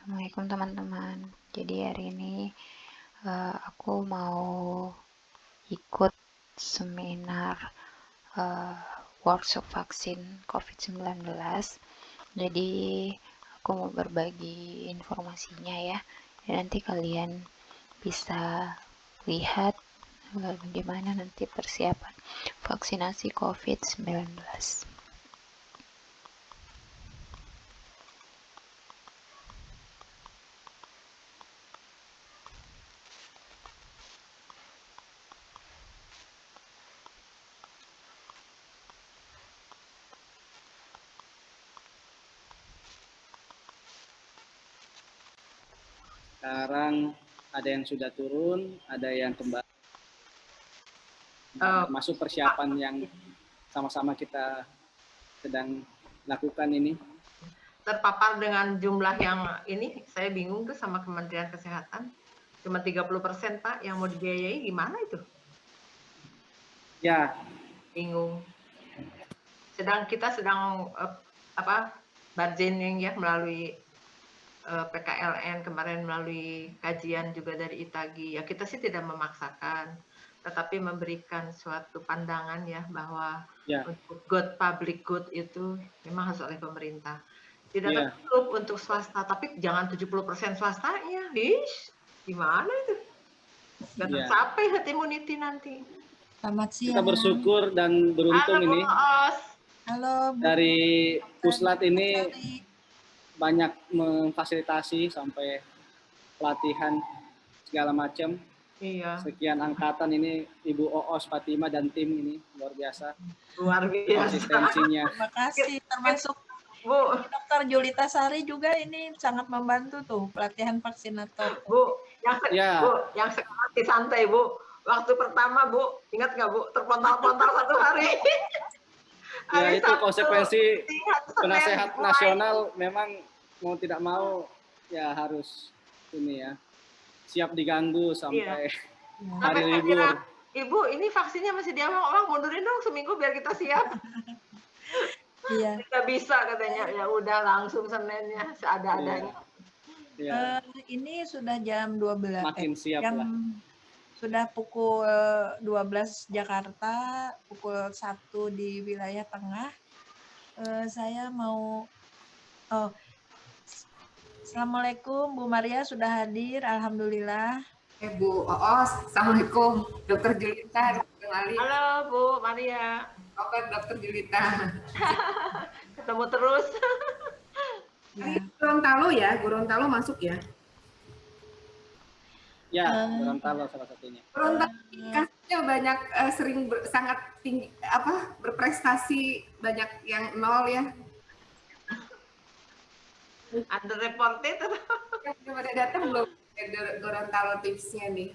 Assalamualaikum teman-teman. Jadi hari ini aku mau ikut seminar eh, workshop vaksin COVID-19. Jadi aku mau berbagi informasinya ya. Dan nanti kalian bisa lihat bagaimana nanti persiapan vaksinasi COVID-19. Sekarang ada yang sudah turun, ada yang kembali. Termasuk persiapan yang sama-sama kita sedang lakukan ini. Terpapar dengan jumlah yang ini, saya bingung tuh sama Kementerian Kesehatan. Cuma 30% Pak yang mau dibiayai, gimana itu? Ya. Bingung. Kita sedang bargaining ya melalui PKLN kemarin, melalui kajian juga dari Itagi. Ya kita sih tidak memaksakan, tetapi memberikan suatu pandangan ya bahwa untuk public good itu memang harus oleh pemerintah. Tidak tertutup untuk swasta, tapi jangan 70% swastanya. Gimana itu? Gak tercapai herd immunity nanti. Selamat siang. Kita bersyukur dan beruntung. Halo, ini Halo, Bu. Dari Puslat ini banyak memfasilitasi sampai pelatihan segala macam. Iya. Sekian angkatan ini Ibu Oos Fatima dan tim ini luar biasa. Luar biasa. Konsistensinya. Terima kasih. Termasuk Bu Dr. Julita Sari juga ini sangat membantu tuh pelatihan vaksinator. Bu, yang sekarang santai Bu. Waktu pertama Bu, ingat nggak Bu, terpontal-pontal satu hari. Ya itu konsekuensi penasehat nasional, memang mau tidak mau ya harus ini ya, siap diganggu sampai hari libur. Ibu, ini vaksinnya masih diomong-omong, mundurin dong seminggu biar kita siap. Iya. Tidak bisa katanya, ya udah langsung Seninnya seada-adanya. Ini sudah jam 12. Makin siap lah. Sudah pukul 12 Jakarta, pukul 1 di wilayah tengah. Saya mau Assalamualaikum Bu Maria sudah hadir, alhamdulillah. Bu Oos, Assalamualaikum. Dr. Julita, Dr. Ali. Halo Bu Maria. Oke, Dr. Julita. Ketemu terus. Gorontalo ya, Gorontalo masuk ya? Ya, Gorontalo salah satunya. Gorontalo kasusnya banyak, sangat tinggi, berprestasi, banyak yang nol ya. Underreported. Belum ada datang belum Gorontalo tipsnya nih.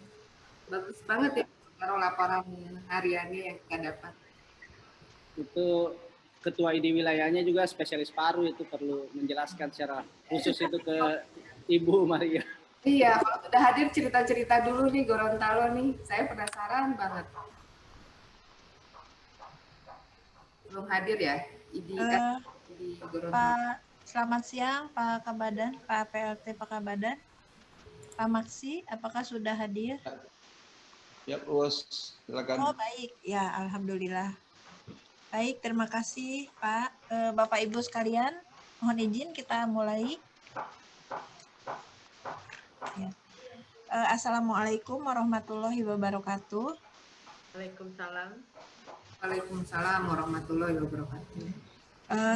Bagus banget ya kalau laporan hariannya yang kita dapat. Itu ketua ID wilayahnya juga spesialis paru, itu perlu menjelaskan secara khusus itu ke Ibu Maria. Iya, kalau sudah hadir cerita-cerita dulu nih Gorontalo nih, saya penasaran banget. Belum hadir ya, di Gorontalo. Pak, selamat siang Pak Kabadan, Pak PLT Pak Kabadan. Pak Maksi, apakah sudah hadir? Ya, Bos, silakan. Oh, baik. Ya, alhamdulillah. Baik, terima kasih Pak. Bapak Ibu sekalian, mohon izin kita mulai. Ya. Assalamualaikum warahmatullahi wabarakatuh. Waalaikumsalam. Waalaikumsalam warahmatullahi wabarakatuh.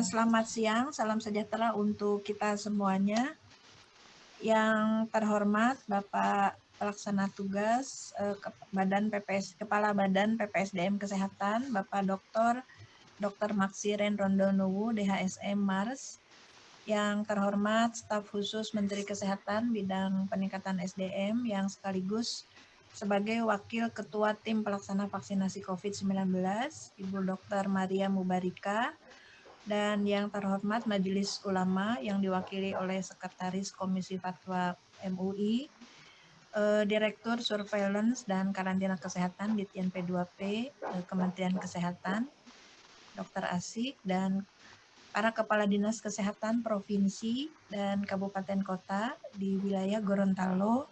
Selamat siang, salam sejahtera untuk kita semuanya. Yang terhormat Bapak Pelaksana Tugas Kepala Badan PPSDM Kesehatan, Bapak Dr. Maksiren Rondonuwu, DHSM Mars. Yang terhormat staf khusus Menteri Kesehatan bidang peningkatan SDM yang sekaligus sebagai Wakil Ketua Tim Pelaksana Vaksinasi COVID-19, Ibu Dr. Maria Mubarika, dan yang terhormat Majelis Ulama yang diwakili oleh Sekretaris Komisi Fatwa MUI, Direktur Surveillance dan Karantina Kesehatan Ditjen P2P Kementerian Kesehatan, Dr. Asik, dan para kepala dinas kesehatan provinsi dan kabupaten kota di wilayah Gorontalo,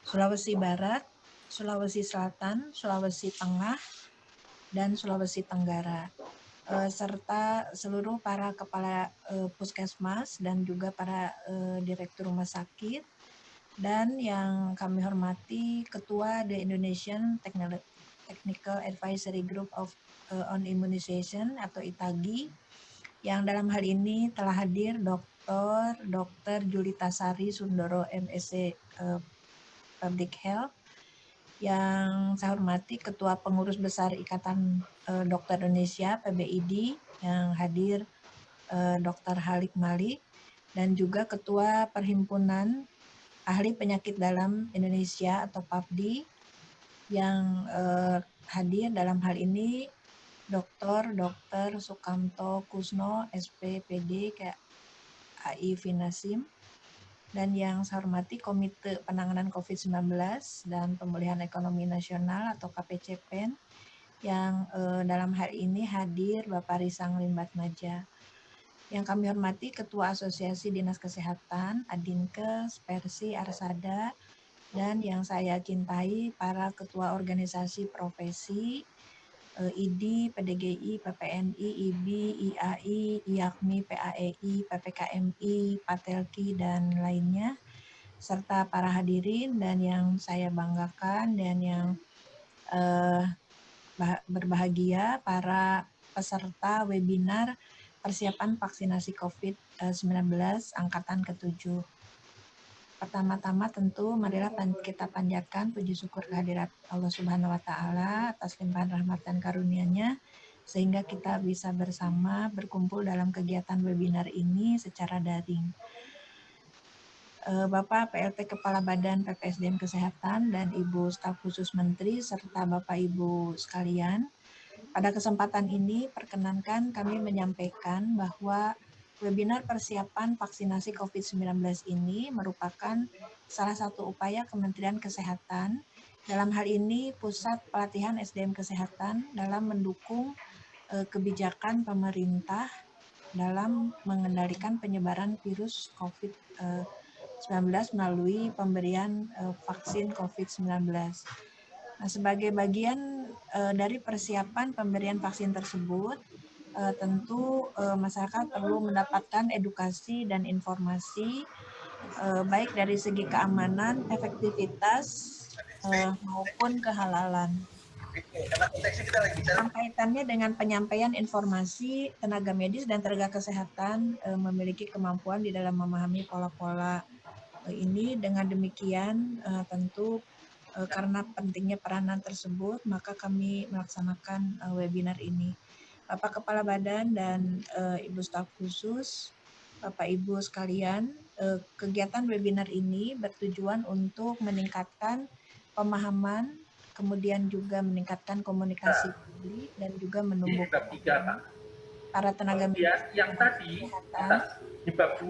Sulawesi Barat, Sulawesi Selatan, Sulawesi Tengah, dan Sulawesi Tenggara, serta seluruh para kepala puskesmas dan juga para direktur rumah sakit, dan yang kami hormati Ketua The Indonesian Technical Advisory Group on Immunization atau ITAGI, yang dalam hal ini telah hadir Dr. Julita Sari Sundoro MSc Public Health, yang saya hormati Ketua Pengurus Besar Ikatan Dokter Indonesia PBID yang hadir Dr. Halik Malik, dan juga Ketua Perhimpunan Ahli Penyakit Dalam Indonesia atau PAPDI yang hadir dalam hal ini Dr. Sukamto Kusno SPPD AI Finasim, dan yang saya hormati Komite Penanganan COVID-19 dan Pemulihan Ekonomi Nasional atau KPCPEN yang dalam hal ini hadir Bapak Risang Limbatmaja. Yang kami hormati Ketua Asosiasi Dinas Kesehatan Adinkes, Persi, Arsada, dan yang saya cintai para Ketua Organisasi Profesi, IDI, PDGI, PPNI, IBI, IAI, IAKMI, PAEI, PPKMI, Patelki, dan lainnya, serta para hadirin dan yang saya banggakan dan yang berbahagia para peserta webinar persiapan vaksinasi COVID-19 angkatan ke-7. Pertama-tama tentu marilah kita panjatkan puji syukur kehadirat Allah Subhanahu wa Ta'ala atas limpahan rahmat dan karunia-Nya sehingga kita bisa bersama berkumpul dalam kegiatan webinar ini secara daring. Bapak PLT Kepala Badan PPSDM Kesehatan dan Ibu Staf Khusus Menteri serta Bapak Ibu sekalian, pada kesempatan ini perkenankan kami menyampaikan bahwa webinar persiapan vaksinasi COVID-19 ini merupakan salah satu upaya Kementerian Kesehatan, dalam hal ini Pusat Pelatihan SDM Kesehatan, dalam mendukung kebijakan pemerintah dalam mengendalikan penyebaran virus COVID-19 melalui pemberian vaksin COVID-19. Nah, sebagai bagian dari persiapan pemberian vaksin tersebut, tentu masyarakat perlu mendapatkan edukasi dan informasi baik dari segi keamanan, efektivitas maupun kehalalan. Kaitannya dengan penyampaian informasi, tenaga medis dan tenaga kesehatan memiliki kemampuan di dalam memahami pola-pola ini. Dengan demikian tentu karena pentingnya peranan tersebut, maka kami melaksanakan webinar ini. Bapak Kepala Badan dan Ibu Staf Khusus, Bapak Ibu sekalian, kegiatan webinar ini bertujuan untuk meningkatkan pemahaman, kemudian juga meningkatkan komunikasi publik dan juga menumbuhkan para tenaga medis yang tadi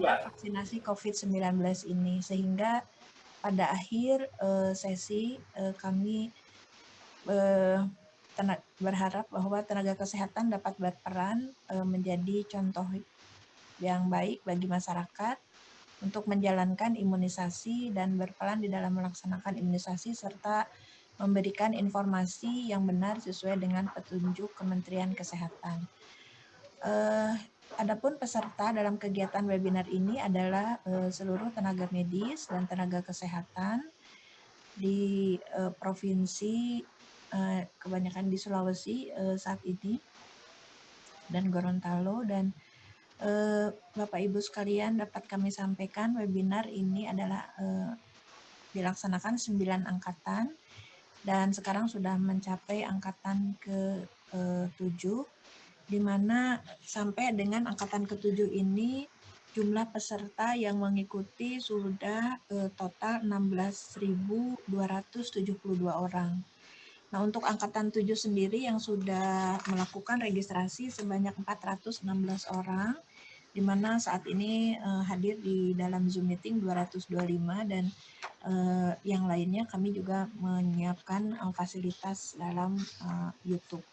vaksinasi COVID-19 ini, sehingga pada akhir sesi kami berharap bahwa tenaga kesehatan dapat berperan menjadi contoh yang baik bagi masyarakat untuk menjalankan imunisasi dan berperan di dalam melaksanakan imunisasi serta memberikan informasi yang benar sesuai dengan petunjuk Kementerian Kesehatan. Adapun peserta dalam kegiatan webinar ini adalah seluruh tenaga medis dan tenaga kesehatan di provinsi, kebanyakan di Sulawesi saat ini, dan Gorontalo. Dan Bapak Ibu sekalian, dapat kami sampaikan webinar ini adalah dilaksanakan 9 angkatan dan sekarang sudah mencapai angkatan ke-7, di mana sampai dengan angkatan ke-7 ini jumlah peserta yang mengikuti sudah total 16.272 orang. Nah, untuk angkatan 7 sendiri yang sudah melakukan registrasi sebanyak 416 orang, di mana saat ini hadir di dalam Zoom meeting 225 dan yang lainnya kami juga menyiapkan fasilitas dalam YouTube.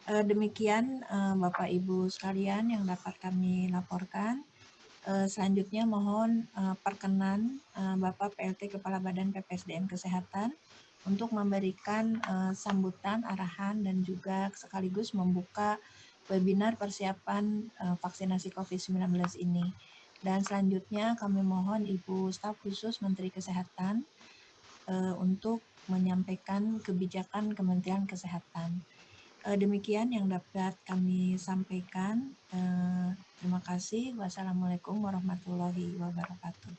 Demikian Bapak Ibu sekalian yang dapat kami laporkan. Selanjutnya mohon perkenan Bapak PLT Kepala Badan PPSDM Kesehatan untuk memberikan sambutan, arahan, dan juga sekaligus membuka webinar persiapan vaksinasi COVID-19 ini. Dan selanjutnya kami mohon Ibu Staf Khusus Menteri Kesehatan untuk menyampaikan kebijakan Kementerian Kesehatan. Demikian yang dapat kami sampaikan. Terima kasih. Wassalamualaikum warahmatullahi wabarakatuh.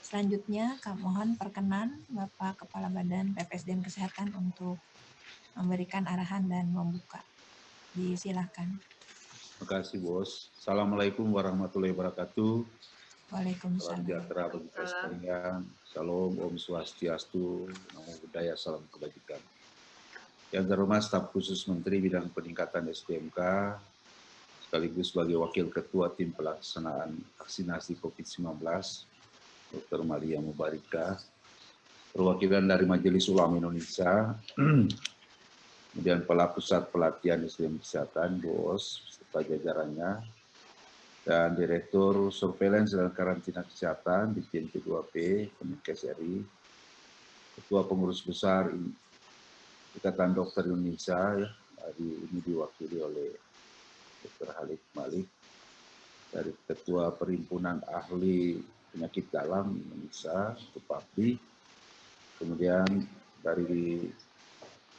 Selanjutnya, kami mohon perkenan Bapak Kepala Badan PPSDM Kesehatan untuk memberikan arahan dan membuka. Disilahkan. Terima kasih, Bos. Assalamualaikum warahmatullahi wabarakatuh. Waalaikumsalam. Salam sejahtera bagi kita sekalian. Salam, Om Swastiastu, Namo Buddhaya, salam kebajikan. Yang terhormat Staf Khusus Menteri Bidang Peningkatan SDMK, sekaligus sebagai Wakil Ketua Tim Pelaksanaan Vaksinasi COVID-19, Dr. Maria Mubarika, perwakilan dari Majelis Ulama Indonesia, kemudian Kepala Pusat Pelatihan SDM Kesehatan, BOS, serta jajarannya, dan Direktur Surveillance dan Karantina Kesehatan di Tim P2P, Kemenkes RI, Ketua Pengurus Besar Ikatan Dokter Indonesia, ya, hari ini diwakili oleh Dr. Halid Malik, dari Ketua Perhimpunan Ahli Penyakit Dalam Indonesia, KEPAPDI, kemudian dari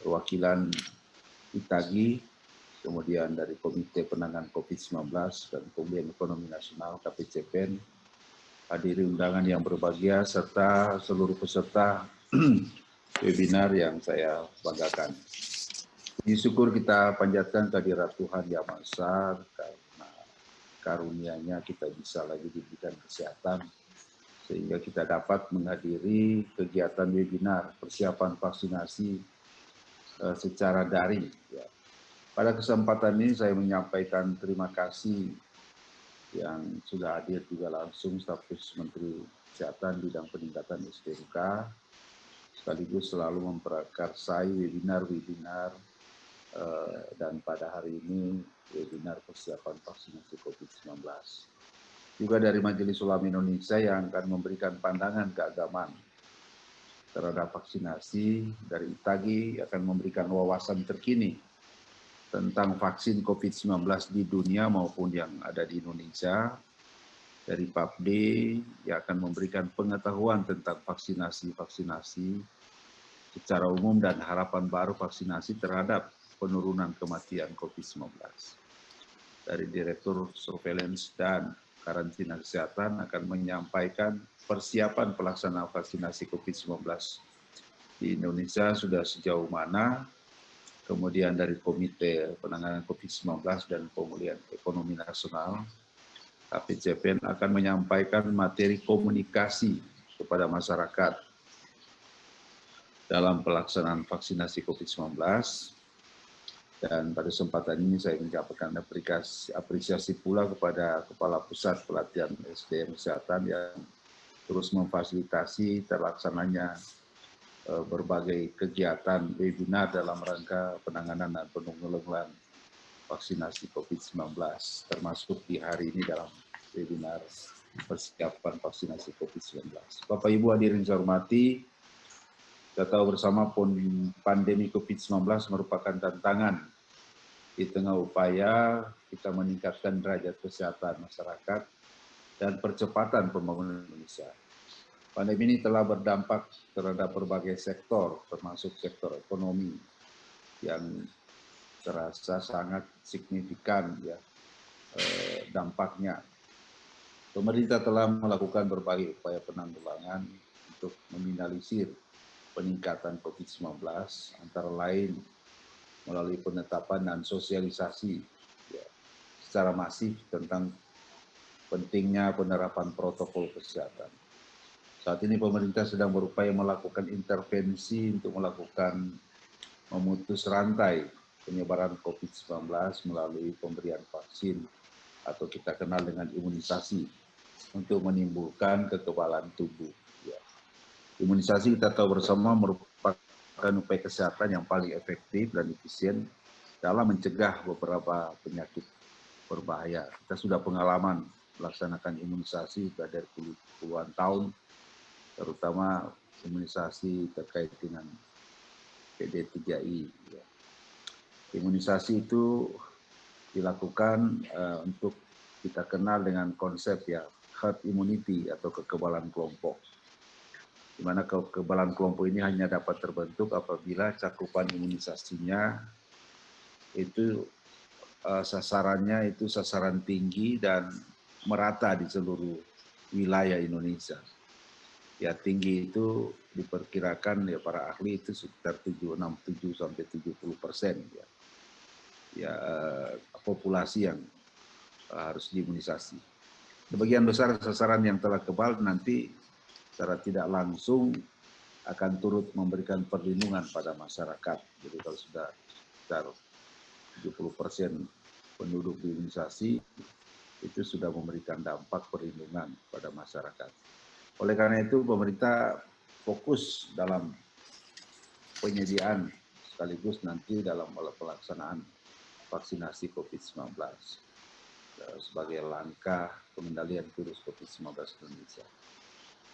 perwakilan ITAGI, kemudian dari Komite Penanganan COVID-19 dan Pemulihan Ekonomi Nasional KPCPEN, hadiri undangan yang berbahagia, serta seluruh peserta webinar yang saya banggakan. Puji syukur kita panjatkan kehadirat Tuhan Yang Maha Esa, karena karunia-Nya kita bisa lagi diberikan kesehatan, sehingga kita dapat menghadiri kegiatan webinar persiapan vaksinasi secara daring. Ya. Pada kesempatan ini saya menyampaikan terima kasih yang sudah hadir juga langsung Staf Khusus Menteri Kesehatan Bidang Peningkatan SDMK, sekaligus selalu memprakarsai webinar-webinar dan pada hari ini webinar persiapan vaksinasi COVID-19. Juga dari Majelis Ulama Indonesia yang akan memberikan pandangan keagamaan terhadap vaksinasi, dari ITAGI akan memberikan wawasan terkini tentang vaksin COVID-19 di dunia maupun yang ada di Indonesia. Dari PAPDI yang akan memberikan pengetahuan tentang vaksinasi secara umum dan harapan baru vaksinasi terhadap penurunan kematian COVID-19. Dari Direktur Surveillance dan Karantina Kesehatan akan menyampaikan persiapan pelaksanaan vaksinasi COVID-19 di Indonesia sudah sejauh mana. Kemudian dari Komite Penanganan COVID-19 dan Pemulihan Ekonomi Nasional, KPCPEN akan menyampaikan materi komunikasi kepada masyarakat dalam pelaksanaan vaksinasi COVID-19. Dan pada kesempatan ini saya menyampaikan apresiasi pula kepada Kepala Pusat Pelatihan SDM Kesehatan yang terus memfasilitasi terlaksananya berbagai kegiatan webinar dalam rangka penanganan dan penanggulangan vaksinasi COVID-19, termasuk di hari ini dalam webinar persiapan vaksinasi COVID-19. Bapak Ibu hadirin saya hormati, kita tahu bersama pandemi COVID-19 merupakan tantangan di tengah upaya kita meningkatkan derajat kesehatan masyarakat dan percepatan pembangunan Indonesia. Pandemi ini telah berdampak terhadap berbagai sektor, termasuk sektor ekonomi yang terasa sangat signifikan ya dampaknya. Pemerintah telah melakukan berbagai upaya penanggulangan untuk meminimalisir peningkatan COVID-19, antara lain melalui penetapan dan sosialisasi ya, secara masif tentang pentingnya penerapan protokol kesehatan. Saat ini pemerintah sedang berupaya melakukan intervensi untuk memutus rantai penyebaran COVID-19 melalui pemberian vaksin atau kita kenal dengan imunisasi untuk menimbulkan kekebalan tubuh. Ya. Imunisasi kita tahu bersama merupakan upaya kesehatan yang paling efektif dan efisien dalam mencegah beberapa penyakit berbahaya. Kita sudah pengalaman melaksanakan imunisasi sudah dari puluhan tahun, terutama imunisasi terkait dengan PD3I. Imunisasi itu dilakukan untuk kita kenal dengan konsep ya herd immunity atau kekebalan kelompok. Di mana kekebalan kelompok ini hanya dapat terbentuk apabila cakupan imunisasinya itu sasarannya itu sasaran tinggi dan merata di seluruh wilayah Indonesia. Ya tinggi itu diperkirakan ya para ahli itu sekitar 67 sampai 70% ya. Ya populasi yang harus diimunisasi. Sebagian besar sasaran yang telah kebal nanti secara tidak langsung akan turut memberikan perlindungan pada masyarakat. Jadi kalau sudah sekitar 70% penduduk diimunisasi, itu sudah memberikan dampak perlindungan pada masyarakat. Oleh karena itu pemerintah fokus dalam penyediaan sekaligus nanti dalam pelaksanaan vaksinasi COVID-19 sebagai langkah pengendalian virus COVID-19 di Indonesia.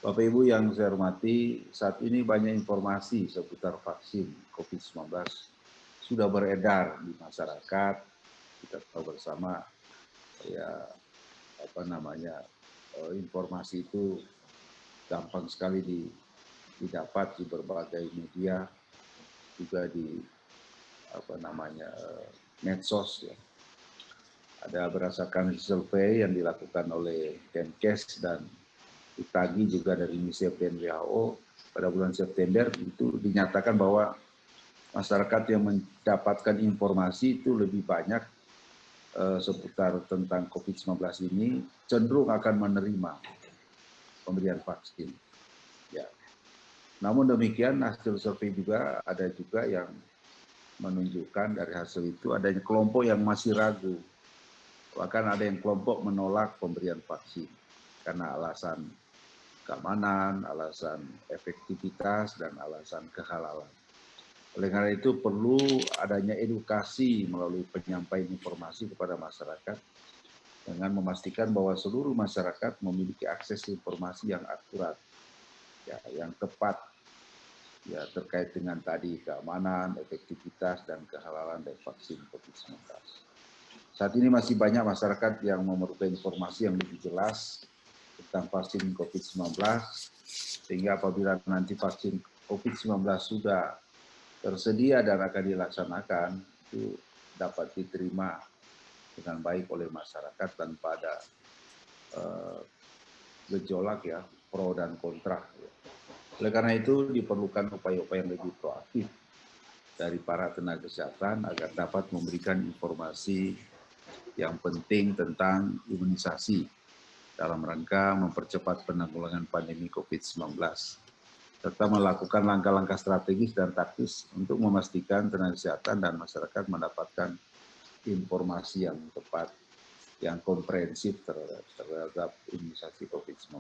Bapak Ibu yang saya hormati, saat ini banyak informasi seputar vaksin COVID-19 sudah beredar di masyarakat. Kita tahu bersama ya informasi itu gampang sekali didapat di berbagai media, juga di medsos ya. Ada berdasarkan survei yang dilakukan oleh Kemenkes dan Itagi juga dari UNICEF dan WHO pada bulan September itu dinyatakan bahwa masyarakat yang mendapatkan informasi itu lebih banyak seputar tentang COVID-19 ini cenderung akan menerima pemberian vaksin. Ya. Namun demikian hasil survei juga ada juga yang menunjukkan dari hasil itu adanya kelompok yang masih ragu. Bahkan ada yang kelompok menolak pemberian vaksin karena alasan keamanan, alasan efektivitas, dan alasan kehalalan. Oleh karena itu perlu adanya edukasi melalui penyampaian informasi kepada masyarakat dengan memastikan bahwa seluruh masyarakat memiliki akses informasi yang akurat, ya, yang tepat, ya terkait dengan tadi keamanan, efektivitas, dan kehalalan dari vaksin COVID-19. Saat ini masih banyak masyarakat yang memerlukan informasi yang lebih jelas tentang vaksin COVID-19, sehingga apabila nanti vaksin COVID-19 sudah tersedia dan akan dilaksanakan, itu dapat diterima dengan baik oleh masyarakat tanpa ada gejolak ya, pro dan kontra. Oleh karena itu diperlukan upaya-upaya yang lebih proaktif dari para tenaga kesehatan agar dapat memberikan informasi yang penting tentang imunisasi dalam rangka mempercepat penanggulangan pandemi COVID-19, serta melakukan langkah-langkah strategis dan taktis untuk memastikan tenaga kesehatan dan masyarakat mendapatkan informasi yang tepat, yang komprehensif terhadap imunisasi COVID-19.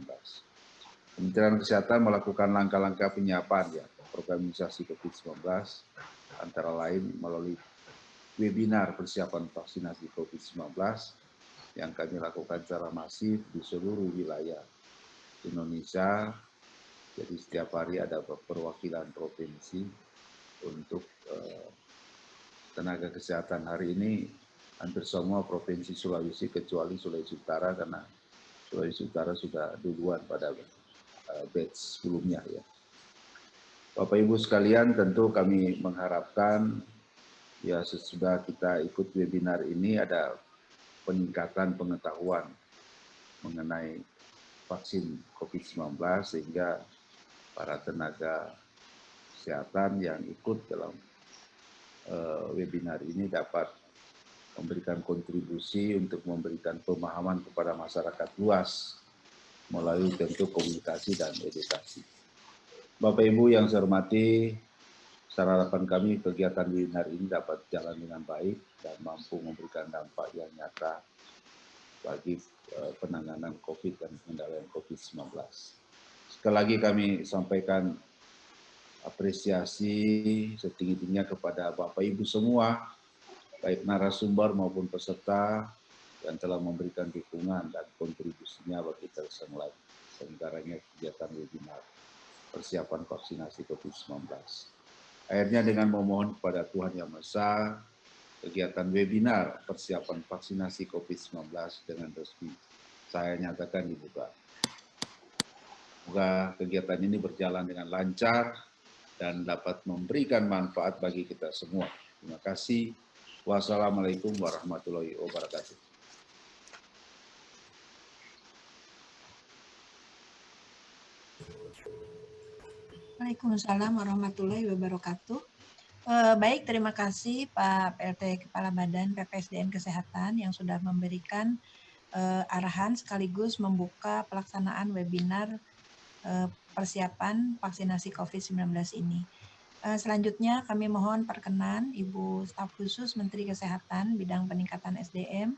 Kementerian Kesehatan melakukan langkah-langkah penyiapan ya, program imunisasi COVID-19, antara lain melalui webinar persiapan vaksinasi COVID-19 yang kami lakukan secara masif di seluruh wilayah Indonesia. Jadi setiap hari ada perwakilan provinsi untuk tenaga kesehatan. Hari ini hampir semua provinsi Sulawesi kecuali Sulawesi Utara, karena Sulawesi Utara sudah duluan pada batch sebelumnya ya. Bapak Ibu sekalian, tentu kami mengharapkan ya sesudah kita ikut webinar ini ada peningkatan pengetahuan mengenai vaksin COVID-19 sehingga para tenaga kesehatan yang ikut dalam webinar ini dapat memberikan kontribusi untuk memberikan pemahaman kepada masyarakat luas melalui tentu komunikasi dan edukasi. Bapak Ibu yang saya hormati, secara harapan kami kegiatan webinar ini dapat jalan dengan baik dan mampu memberikan dampak yang nyata bagi penanganan COVID dan pengendalian COVID-19. Sekali lagi kami sampaikan apresiasi setinggi-tingginya kepada Bapak Ibu semua, baik narasumber maupun peserta yang telah memberikan dukungan dan kontribusinya bagi terselenggaranya kegiatan webinar persiapan vaksinasi COVID-19. Akhirnya dengan memohon kepada Tuhan Yang Maha Esa, kegiatan webinar persiapan vaksinasi COVID-19 dengan resmi saya nyatakan dibuka. Semoga kegiatan ini berjalan dengan lancar dan dapat memberikan manfaat bagi kita semua. Terima kasih. Wassalamualaikum warahmatullahi wabarakatuh. Waalaikumsalam warahmatullahi wabarakatuh. Baik, terima kasih Pak PLT Kepala Badan PPSDN Kesehatan yang sudah memberikan arahan sekaligus membuka pelaksanaan webinar persiapan vaksinasi COVID-19 ini. Selanjutnya kami mohon perkenan Ibu Staf Khusus Menteri Kesehatan Bidang Peningkatan SDM,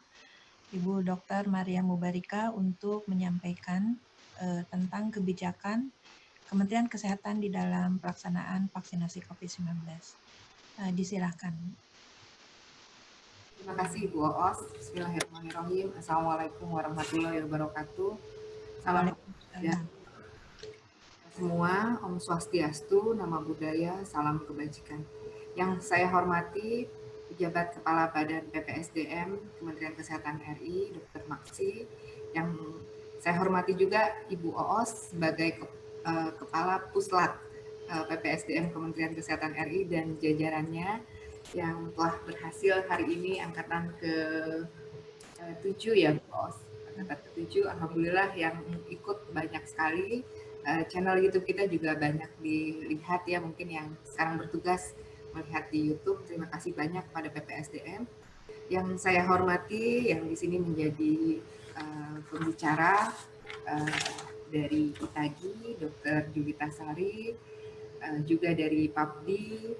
Ibu Dr. Maria Mubarika untuk menyampaikan tentang kebijakan Kementerian Kesehatan di dalam pelaksanaan vaksinasi COVID-19. Disilakan. Terima kasih Ibu Oos. Bismillahirrahmanirrahim. Assalamualaikum warahmatullahi wabarakatuh. Salam ya semua, Om Swastiastu, Nama Budaya, Salam Kebajikan. Yang saya hormati Pejabat Kepala Badan PPSDM Kementerian Kesehatan RI, Dr. Maksi. Yang saya hormati juga Ibu Oos sebagai Kepala Puslat PPSDM Kementerian Kesehatan RI dan jajarannya yang telah berhasil hari ini angkatan ke-7 ya Bu Oos. Angkatan ke-7, Alhamdulillah yang ikut banyak sekali. Channel YouTube kita juga banyak dilihat ya, mungkin yang sekarang bertugas melihat di YouTube. Terima kasih banyak pada PPSDM. Yang saya hormati, yang di sini menjadi pembicara dari ITAGI, Dr. Julita Sari, juga dari PAPDI,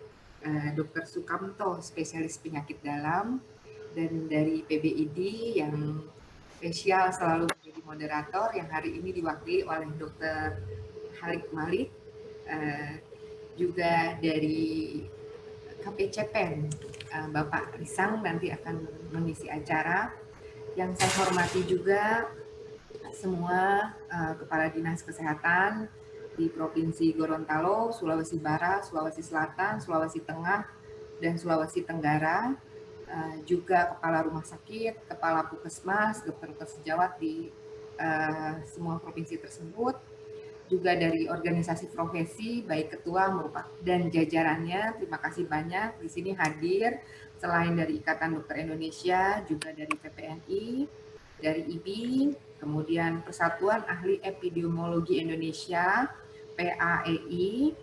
Dr. Sukamto, spesialis penyakit dalam, dan dari PBID yang spesial selalu menjadi moderator, yang hari ini diwakili oleh Dr. Halik Malik, juga dari KPCPEN, Bapak Risang nanti akan mengisi acara. Yang saya hormati juga semua Kepala Dinas Kesehatan di Provinsi Gorontalo, Sulawesi Barat, Sulawesi Selatan, Sulawesi Tengah, dan Sulawesi Tenggara, juga Kepala Rumah Sakit, Kepala Puskesmas, dokter-dokter sejawat di semua provinsi tersebut, juga dari organisasi profesi, baik ketua dan jajarannya. Terima kasih banyak di sini hadir, selain dari Ikatan Dokter Indonesia, juga dari PPNI, dari IBI, kemudian Persatuan Ahli Epidemiologi Indonesia, PAEI,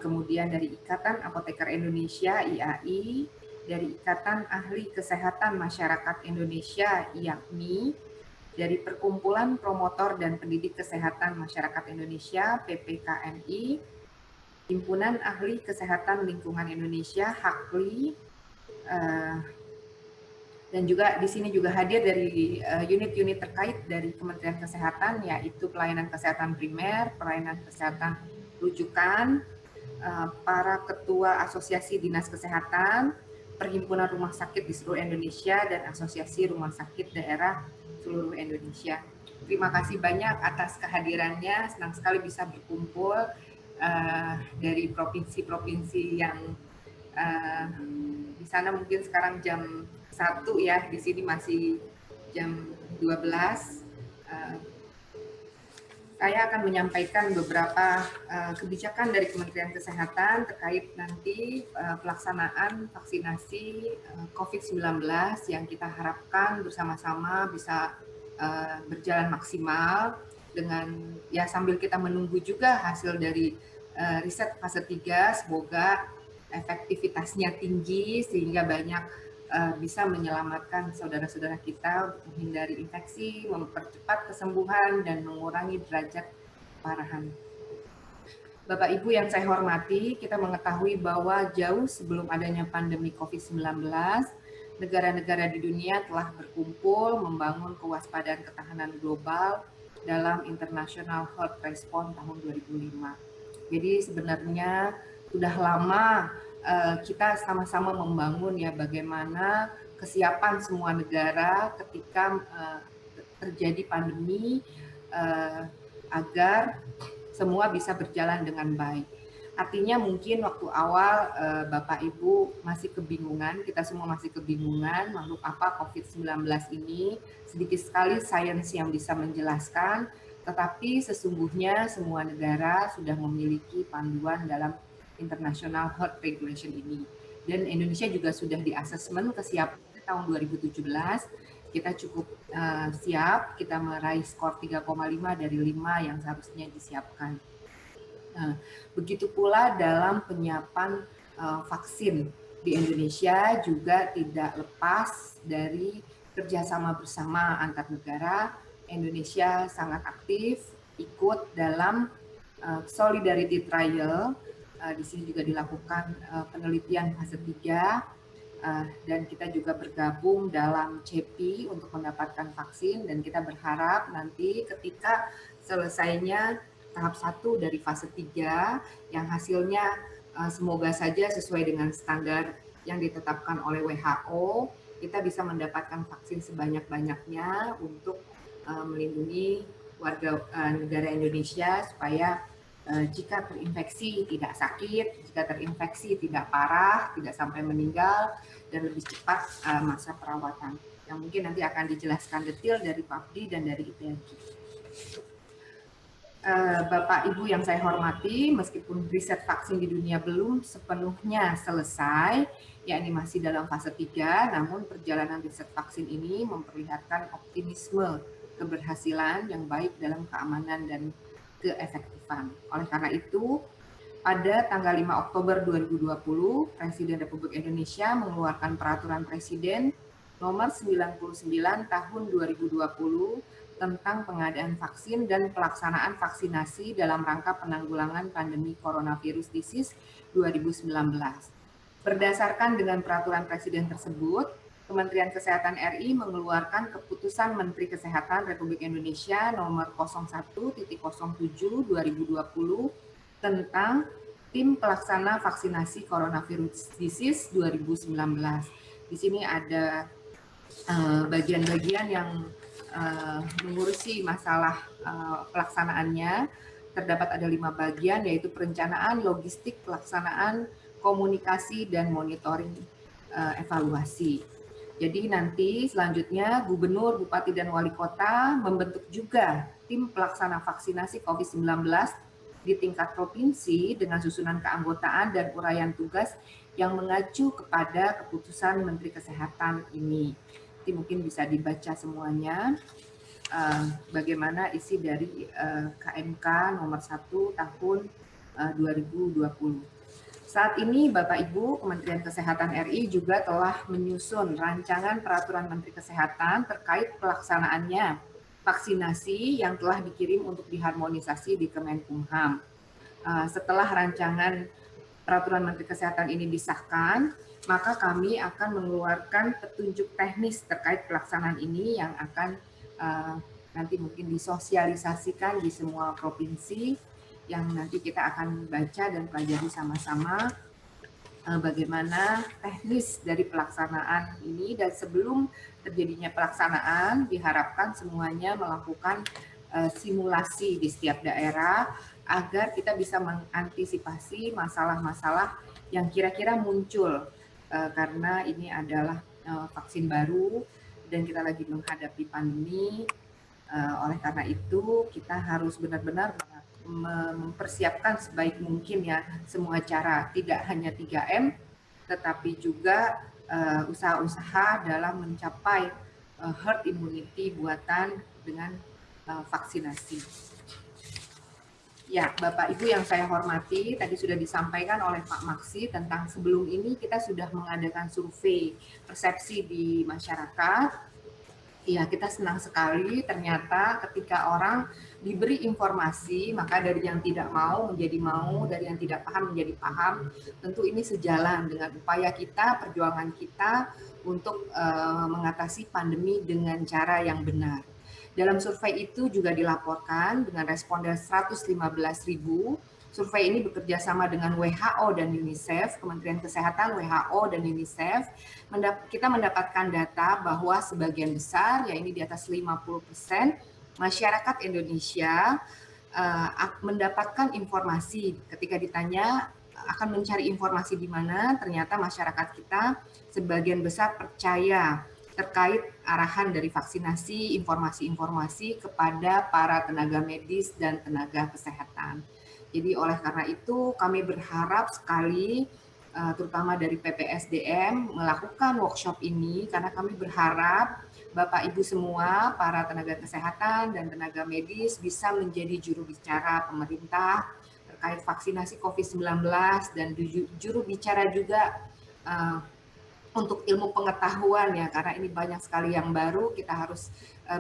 kemudian dari Ikatan Apoteker Indonesia, IAI, dari Ikatan Ahli Kesehatan Masyarakat Indonesia, IAKMI, dari Perkumpulan Promotor dan Pendidik Kesehatan Masyarakat Indonesia, PPKMI, Himpunan Ahli Kesehatan Lingkungan Indonesia, HAKLI, dan juga di sini juga hadir dari unit-unit terkait dari Kementerian Kesehatan, yaitu pelayanan kesehatan primer, pelayanan kesehatan rujukan, para ketua asosiasi dinas kesehatan, perhimpunan rumah sakit di seluruh Indonesia, dan asosiasi rumah sakit daerah seluruh Indonesia. Terima kasih banyak atas kehadirannya. Senang sekali bisa berkumpul dari provinsi-provinsi yang di sana mungkin sekarang jam 1 ya, di sini masih jam 12. Saya akan menyampaikan beberapa kebijakan dari Kementerian Kesehatan terkait nanti pelaksanaan vaksinasi COVID-19 yang kita harapkan bersama-sama bisa berjalan maksimal dengan ya sambil kita menunggu juga hasil dari riset fase 3, semoga efektivitasnya tinggi sehingga banyak bisa menyelamatkan saudara-saudara kita untuk menghindari infeksi, mempercepat kesembuhan, dan mengurangi derajat keparahan. Bapak Ibu yang saya hormati, kita mengetahui bahwa jauh sebelum adanya pandemi COVID-19, negara-negara di dunia telah berkumpul membangun kewaspadaan ketahanan global dalam International Health Response tahun 2005. Jadi sebenarnya sudah lama kita sama-sama membangun ya bagaimana kesiapan semua negara ketika terjadi pandemi agar semua bisa berjalan dengan baik. Artinya mungkin waktu awal Bapak Ibu masih kebingungan, kita semua masih kebingungan makhluk apa COVID-19 ini, sedikit sekali sains yang bisa menjelaskan, tetapi sesungguhnya semua negara sudah memiliki panduan dalam International Health Regulation ini. Dan Indonesia juga sudah di-assessment kesiapan tahun 2017, kita cukup siap, kita meraih skor 3,5 dari 5 yang seharusnya disiapkan. Nah, begitu pula dalam penyiapan vaksin di Indonesia juga tidak lepas dari kerjasama bersama antar negara. Indonesia sangat aktif ikut dalam solidarity trial. Di sini juga dilakukan penelitian fase 3 dan kita juga bergabung dalam CEPI untuk mendapatkan vaksin dan kita berharap nanti ketika selesainya tahap 1 dari fase 3 yang hasilnya semoga saja sesuai dengan standar yang ditetapkan oleh WHO, kita bisa mendapatkan vaksin sebanyak-banyaknya untuk melindungi warga negara Indonesia supaya jika terinfeksi tidak sakit, jika terinfeksi tidak parah, tidak sampai meninggal, dan lebih cepat masa perawatan. Yang mungkin nanti akan dijelaskan detail dari Papdi dan dari IPLG. Bapak Ibu yang saya hormati, meskipun riset vaksin di dunia belum sepenuhnya selesai, yakni masih dalam fase 3, namun perjalanan riset vaksin ini memperlihatkan optimisme keberhasilan yang baik dalam keamanan dan keefektifan. Oleh karena itu, pada tanggal 5 Oktober 2020, Presiden Republik Indonesia mengeluarkan Peraturan Presiden Nomor 99 Tahun 2020 tentang pengadaan vaksin dan pelaksanaan vaksinasi dalam rangka penanggulangan pandemi coronavirus disease 2019. Berdasarkan dengan peraturan Presiden tersebut, Kementerian Kesehatan RI mengeluarkan Keputusan Menteri Kesehatan Republik Indonesia Nomor 01.07/2020 tentang Tim Pelaksana Vaksinasi Coronavirus Disease 2019. Di sini ada bagian-bagian yang mengurusi masalah pelaksanaannya. Terdapat ada 5 bagian, yaitu perencanaan, logistik, pelaksanaan, komunikasi, dan monitoring evaluasi. Jadi nanti selanjutnya Gubernur, Bupati, dan Wali Kota membentuk juga tim pelaksana vaksinasi COVID-19 di tingkat provinsi dengan susunan keanggotaan dan uraian tugas yang mengacu kepada Keputusan Menteri Kesehatan ini. Nanti mungkin bisa dibaca semuanya bagaimana isi dari KMK nomor 1 tahun 2020. Saat ini Bapak Ibu Kementerian Kesehatan RI juga telah menyusun rancangan peraturan Menteri Kesehatan terkait pelaksanaannya vaksinasi yang telah dikirim untuk diharmonisasi di Kemenkumham. Setelah rancangan peraturan Menteri Kesehatan ini disahkan, maka kami akan mengeluarkan petunjuk teknis terkait pelaksanaan ini yang akan nanti mungkin disosialisasikan di semua provinsi, yang nanti kita akan baca dan pelajari sama-sama bagaimana teknis dari pelaksanaan ini. Dan sebelum terjadinya pelaksanaan, diharapkan semuanya melakukan simulasi di setiap daerah agar kita bisa mengantisipasi masalah-masalah yang kira-kira muncul karena ini adalah vaksin baru dan kita lagi menghadapi pandemi. Oleh karena itu kita harus benar-benar mempersiapkan sebaik mungkin ya semua cara, tidak hanya 3M tetapi juga usaha-usaha dalam mencapai herd immunity buatan dengan vaksinasi. Ya, Bapak Ibu yang saya hormati, tadi sudah disampaikan oleh Pak Maksi tentang sebelum ini kita sudah mengadakan survei persepsi di masyarakat. Ya, kita senang sekali ternyata ketika orang diberi informasi, maka dari yang tidak mau menjadi mau, dari yang tidak paham menjadi paham. Tentu ini sejalan dengan upaya kita, perjuangan kita untuk mengatasi pandemi dengan cara yang benar. Dalam survei itu juga dilaporkan dengan responden 115.000 Survei ini bekerja sama dengan WHO dan UNICEF, Kementerian Kesehatan, WHO, dan UNICEF. Kita mendapatkan data bahwa sebagian besar, ya ini di atas 50%, masyarakat Indonesia mendapatkan informasi. Ketika ditanya akan mencari informasi di mana, ternyata masyarakat kita sebagian besar percaya terkait arahan dari vaksinasi, informasi-informasi kepada para tenaga medis dan tenaga kesehatan. Jadi oleh karena itu kami berharap sekali, terutama dari PPSDM, melakukan workshop ini karena kami berharap Bapak Ibu semua, para tenaga kesehatan dan tenaga medis bisa menjadi juru bicara pemerintah terkait vaksinasi COVID-19 dan juru bicara juga untuk ilmu pengetahuan ya, karena ini banyak sekali yang baru, kita harus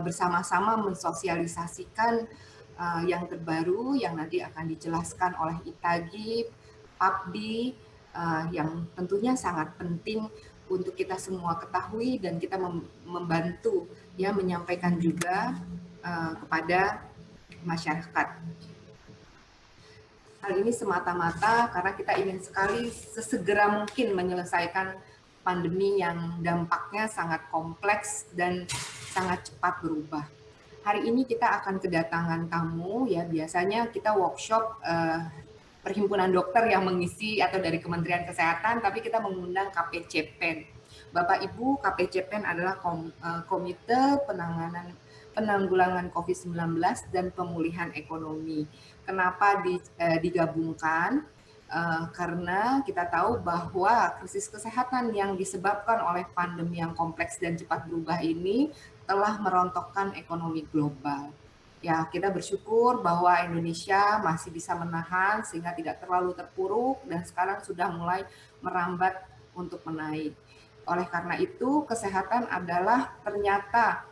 bersama-sama mensosialisasikan yang terbaru yang nanti akan dijelaskan oleh Itagi, PAPDI, yang tentunya sangat penting untuk kita semua ketahui dan kita membantu ya menyampaikan juga kepada masyarakat. Hal ini semata-mata karena kita ingin sekali sesegera mungkin menyelesaikan pandemi yang dampaknya sangat kompleks dan sangat cepat berubah. Hari ini kita akan kedatangan tamu ya, biasanya kita workshop Perhimpunan Dokter yang mengisi atau dari Kementerian Kesehatan, tapi kita mengundang KPCPEN. Bapak Ibu, KPCPEN adalah Komite Penanggulangan COVID-19 dan Pemulihan Ekonomi. Kenapa digabungkan? Karena kita tahu bahwa krisis kesehatan yang disebabkan oleh pandemi yang kompleks dan cepat berubah ini telah merontokkan ekonomi global. Ya, kita bersyukur bahwa Indonesia masih bisa menahan sehingga tidak terlalu terpuruk dan sekarang sudah mulai merambat untuk menaik. Oleh karena itu, kesehatan adalah ternyata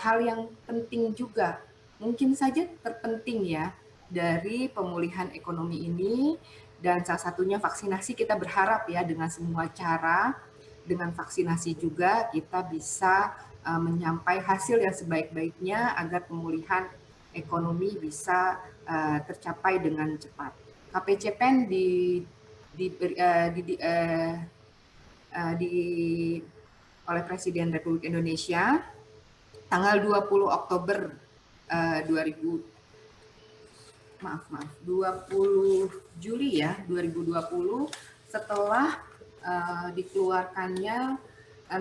hal yang penting juga, mungkin saja terpenting ya, dari pemulihan ekonomi ini. Dan salah satunya vaksinasi, kita berharap ya dengan semua cara, dengan vaksinasi juga kita bisa menyampai hasil yang sebaik-baiknya agar pemulihan ekonomi bisa tercapai dengan cepat. KPCPEN oleh Presiden Republik Indonesia tanggal 20 Oktober 20 Juli ya 2020 setelah dikeluarkannya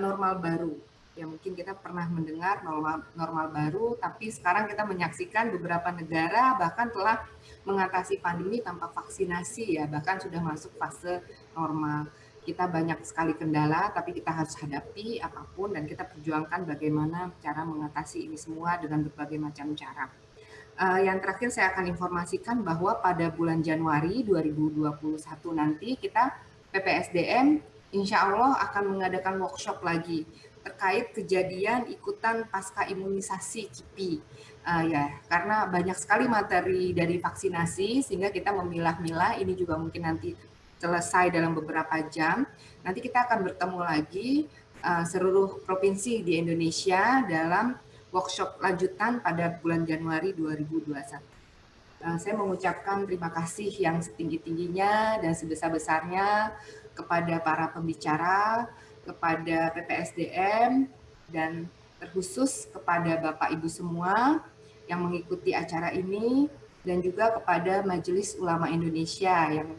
normal baru. Ya mungkin kita pernah mendengar normal baru, tapi sekarang kita menyaksikan beberapa negara bahkan telah mengatasi pandemi tanpa vaksinasi ya, bahkan sudah masuk fase normal. Kita banyak sekali kendala, tapi kita harus hadapi apapun dan kita perjuangkan bagaimana cara mengatasi ini semua dengan berbagai macam cara. Yang terakhir saya akan informasikan bahwa pada bulan Januari 2021 nanti kita PPSDM insya Allah akan mengadakan workshop lagi terkait kejadian ikutan pasca imunisasi KIPI. Ya, karena banyak sekali materi dari vaksinasi sehingga kita memilah-milah, ini juga mungkin nanti selesai dalam beberapa jam. Nanti kita akan bertemu lagi seluruh provinsi di Indonesia dalam workshop lanjutan pada bulan Januari 2021. Saya mengucapkan terima kasih yang setinggi-tingginya dan sebesar-besarnya kepada para pembicara, kepada PPSDM, dan terkhusus kepada Bapak Ibu semua yang mengikuti acara ini, dan juga kepada Majelis Ulama Indonesia yang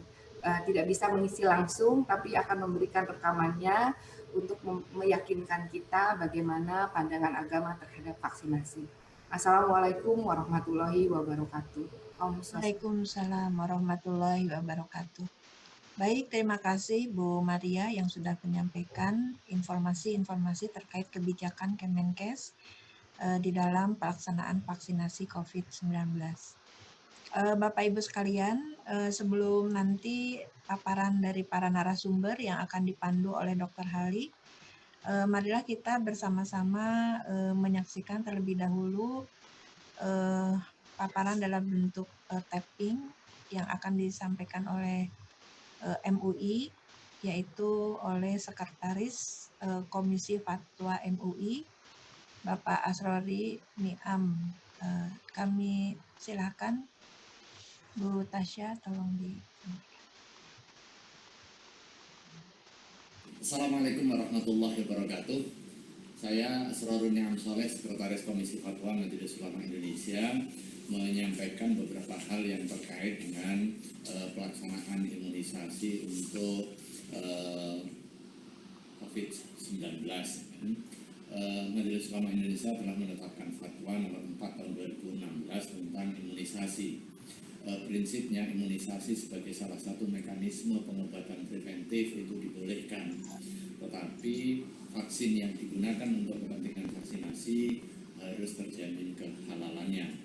tidak bisa mengisi langsung, tapi akan memberikan rekamannya untuk meyakinkan kita bagaimana pandangan agama terhadap vaksinasi. Assalamualaikum warahmatullahi wabarakatuh. Waalaikumsalam warahmatullahi wabarakatuh. Baik, terima kasih Bu Maria yang sudah menyampaikan informasi-informasi terkait kebijakan Kemenkes di dalam pelaksanaan vaksinasi COVID-19. Bapak Ibu sekalian, sebelum nanti paparan dari para narasumber yang akan dipandu oleh Dr. Hali, marilah kita bersama-sama menyaksikan terlebih dahulu paparan dalam bentuk tapping yang akan disampaikan oleh MUI, yaitu oleh Sekretaris Komisi Fatwa MUI, Bapak Asrori Niam. Kami silakan Bu Tasya, tolong di. Assalamualaikum warahmatullahi wabarakatuh. Saya Asrorun Ni'am Soleh, Sekretaris Komisi Fatwa Majelis Ulama Indonesia, menyampaikan beberapa hal yang terkait dengan pelaksanaan imunisasi untuk COVID-19. Majelis Ulama Indonesia telah menetapkan Fatwa nomor 4 tahun 2016 tentang imunisasi. Prinsipnya imunisasi sebagai salah satu mekanisme pengobatan preventif itu dibolehkan, tetapi vaksin yang digunakan untuk kepentingan vaksinasi harus terjamin kehalalannya.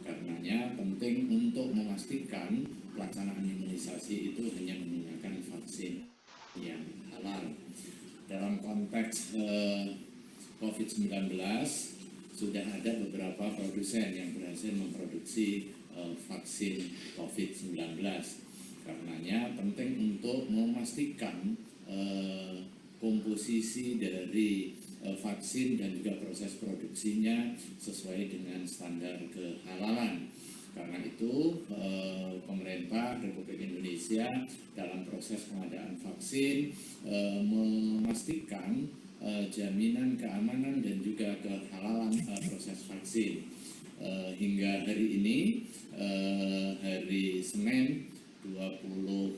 Karenanya penting untuk memastikan pelaksanaan imunisasi itu hanya menggunakan vaksin yang halal. Dalam konteks COVID-19 sudah ada beberapa produsen yang berhasil memproduksi vaksin COVID-19. Karenanya penting untuk memastikan komposisi dari vaksin dan juga proses produksinya sesuai dengan standar kehalalan. Karena itu pemerintah Republik Indonesia dalam proses pengadaan vaksin memastikan jaminan keamanan dan juga kehalalan proses vaksin. Hingga hari ini, hari Senin 22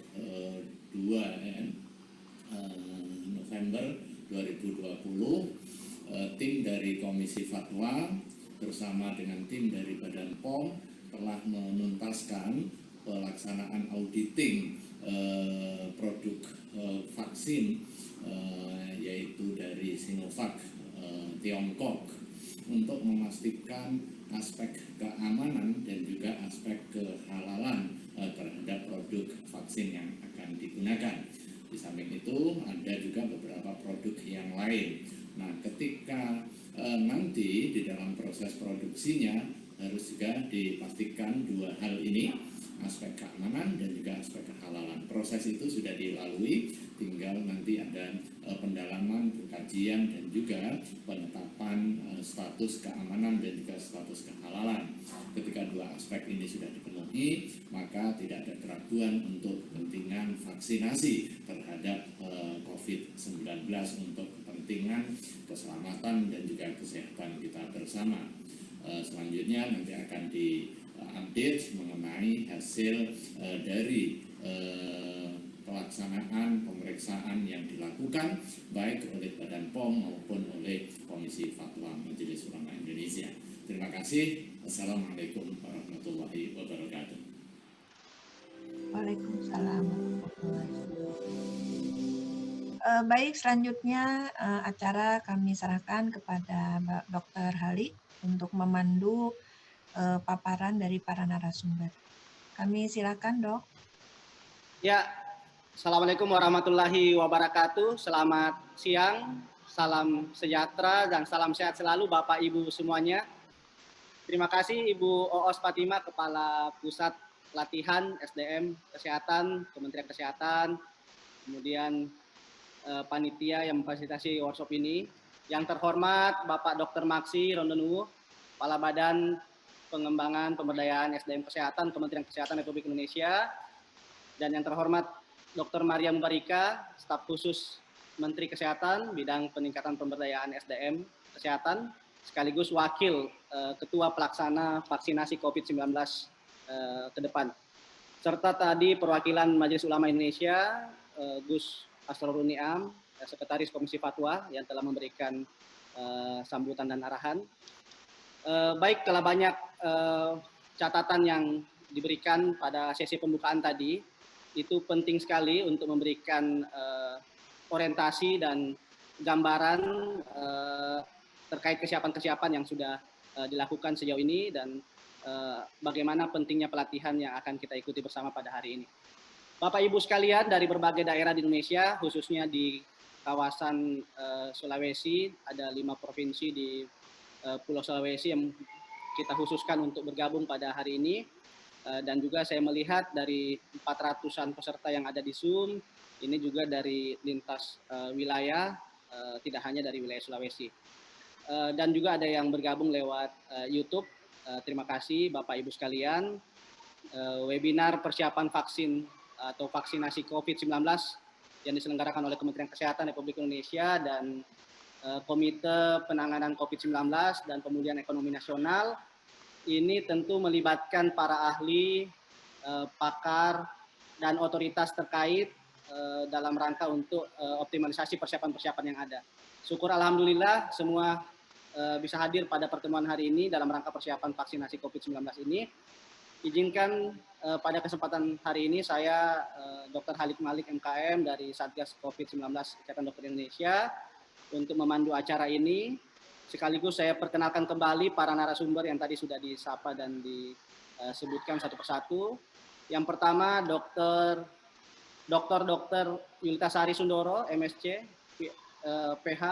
November 2020, tim dari Komisi Fatwa bersama dengan tim dari Badan POM telah menuntaskan pelaksanaan auditing produk vaksin yaitu dari Sinovac Tiongkok untuk memastikan aspek keamanan dan juga aspek kehalalan terhadap produk vaksin yang akan digunakan. Di samping itu ada juga beberapa produk yang lain. Nah, ketika nanti di dalam proses produksinya harus juga dipastikan dua hal ini, aspek keamanan dan juga aspek kehalalan. Proses itu sudah dilalui, tinggal nanti ada pendalaman, pengkajian dan juga penetapan status keamanan dan juga status kehalalan. Ketika dua aspek ini sudah dipenuhi, maka tidak ada keraguan untuk kepentingan vaksinasi terhadap COVID-19 untuk kepentingan keselamatan dan juga kesehatan kita bersama. Selanjutnya nanti akan diupdate mengenai hasil dari pelaksanaan pemeriksaan yang dilakukan baik oleh Badan POM maupun oleh Komisi Fatwa Majelis Ulama Indonesia. Terima kasih. Assalamualaikum warahmatullahi wabarakatuh. Waalaikumsalam. Baik, selanjutnya acara kami serahkan kepada Mbak Dr. Halik untuk memandu paparan dari para narasumber. Kami silakan, Dok. Ya, Assalamualaikum warahmatullahi wabarakatuh. Selamat siang, salam sejahtera dan salam sehat selalu Bapak Ibu semuanya. Terima kasih Ibu Oos Fatimah, Kepala Pusat Latihan SDM Kesehatan, Kementerian Kesehatan, kemudian panitia yang memfasilitasi workshop ini. Yang terhormat Bapak Dr. Maksi Rondonuwu, Kepala Badan Pengembangan Pemberdayaan SDM Kesehatan, Kementerian Kesehatan Republik Indonesia. Dan yang terhormat Dr. Maria Mubarika, Staf Khusus Menteri Kesehatan, Bidang Peningkatan Pemberdayaan SDM Kesehatan, sekaligus Wakil Ketua Pelaksana Vaksinasi COVID-19 ke depan. Serta tadi perwakilan Majelis Ulama Indonesia, Gus Asrorun Ni'am, Sekretaris Komisi Fatwa yang telah memberikan sambutan dan arahan. Baik, telah banyak catatan yang diberikan pada sesi pembukaan tadi. Itu penting sekali untuk memberikan orientasi dan gambaran terkait kesiapan-kesiapan yang sudah dilakukan sejauh ini dan bagaimana pentingnya pelatihan yang akan kita ikuti bersama pada hari ini. Bapak Ibu sekalian dari berbagai daerah di Indonesia, khususnya di kawasan Sulawesi, ada 5 provinsi di Pulau Sulawesi yang kita khususkan untuk bergabung pada hari ini. Dan juga saya melihat dari 400-an peserta yang ada di Zoom, ini juga dari lintas wilayah, tidak hanya dari wilayah Sulawesi. Dan juga ada yang bergabung lewat YouTube. Terima kasih Bapak Ibu sekalian. webinar persiapan vaksin atau vaksinasi COVID-19 yang diselenggarakan oleh Kementerian Kesehatan Republik Indonesia dan Komite Penanganan COVID-19 dan Pemulihan Ekonomi Nasional. Ini tentu melibatkan para ahli, pakar, dan otoritas terkait dalam rangka untuk optimalisasi persiapan-persiapan yang ada. Syukur alhamdulillah semua bisa hadir pada pertemuan hari ini dalam rangka persiapan vaksinasi COVID-19 ini. Izinkan pada kesempatan hari ini saya Dr. Halik Malik MKM dari Satgas COVID-19 Ikatan Dokter Indonesia untuk memandu acara ini. Sekaligus saya perkenalkan kembali para narasumber yang tadi sudah disapa dan disebutkan satu persatu. Yang pertama Dr. Yulita Sari Sundoro, MSc, PH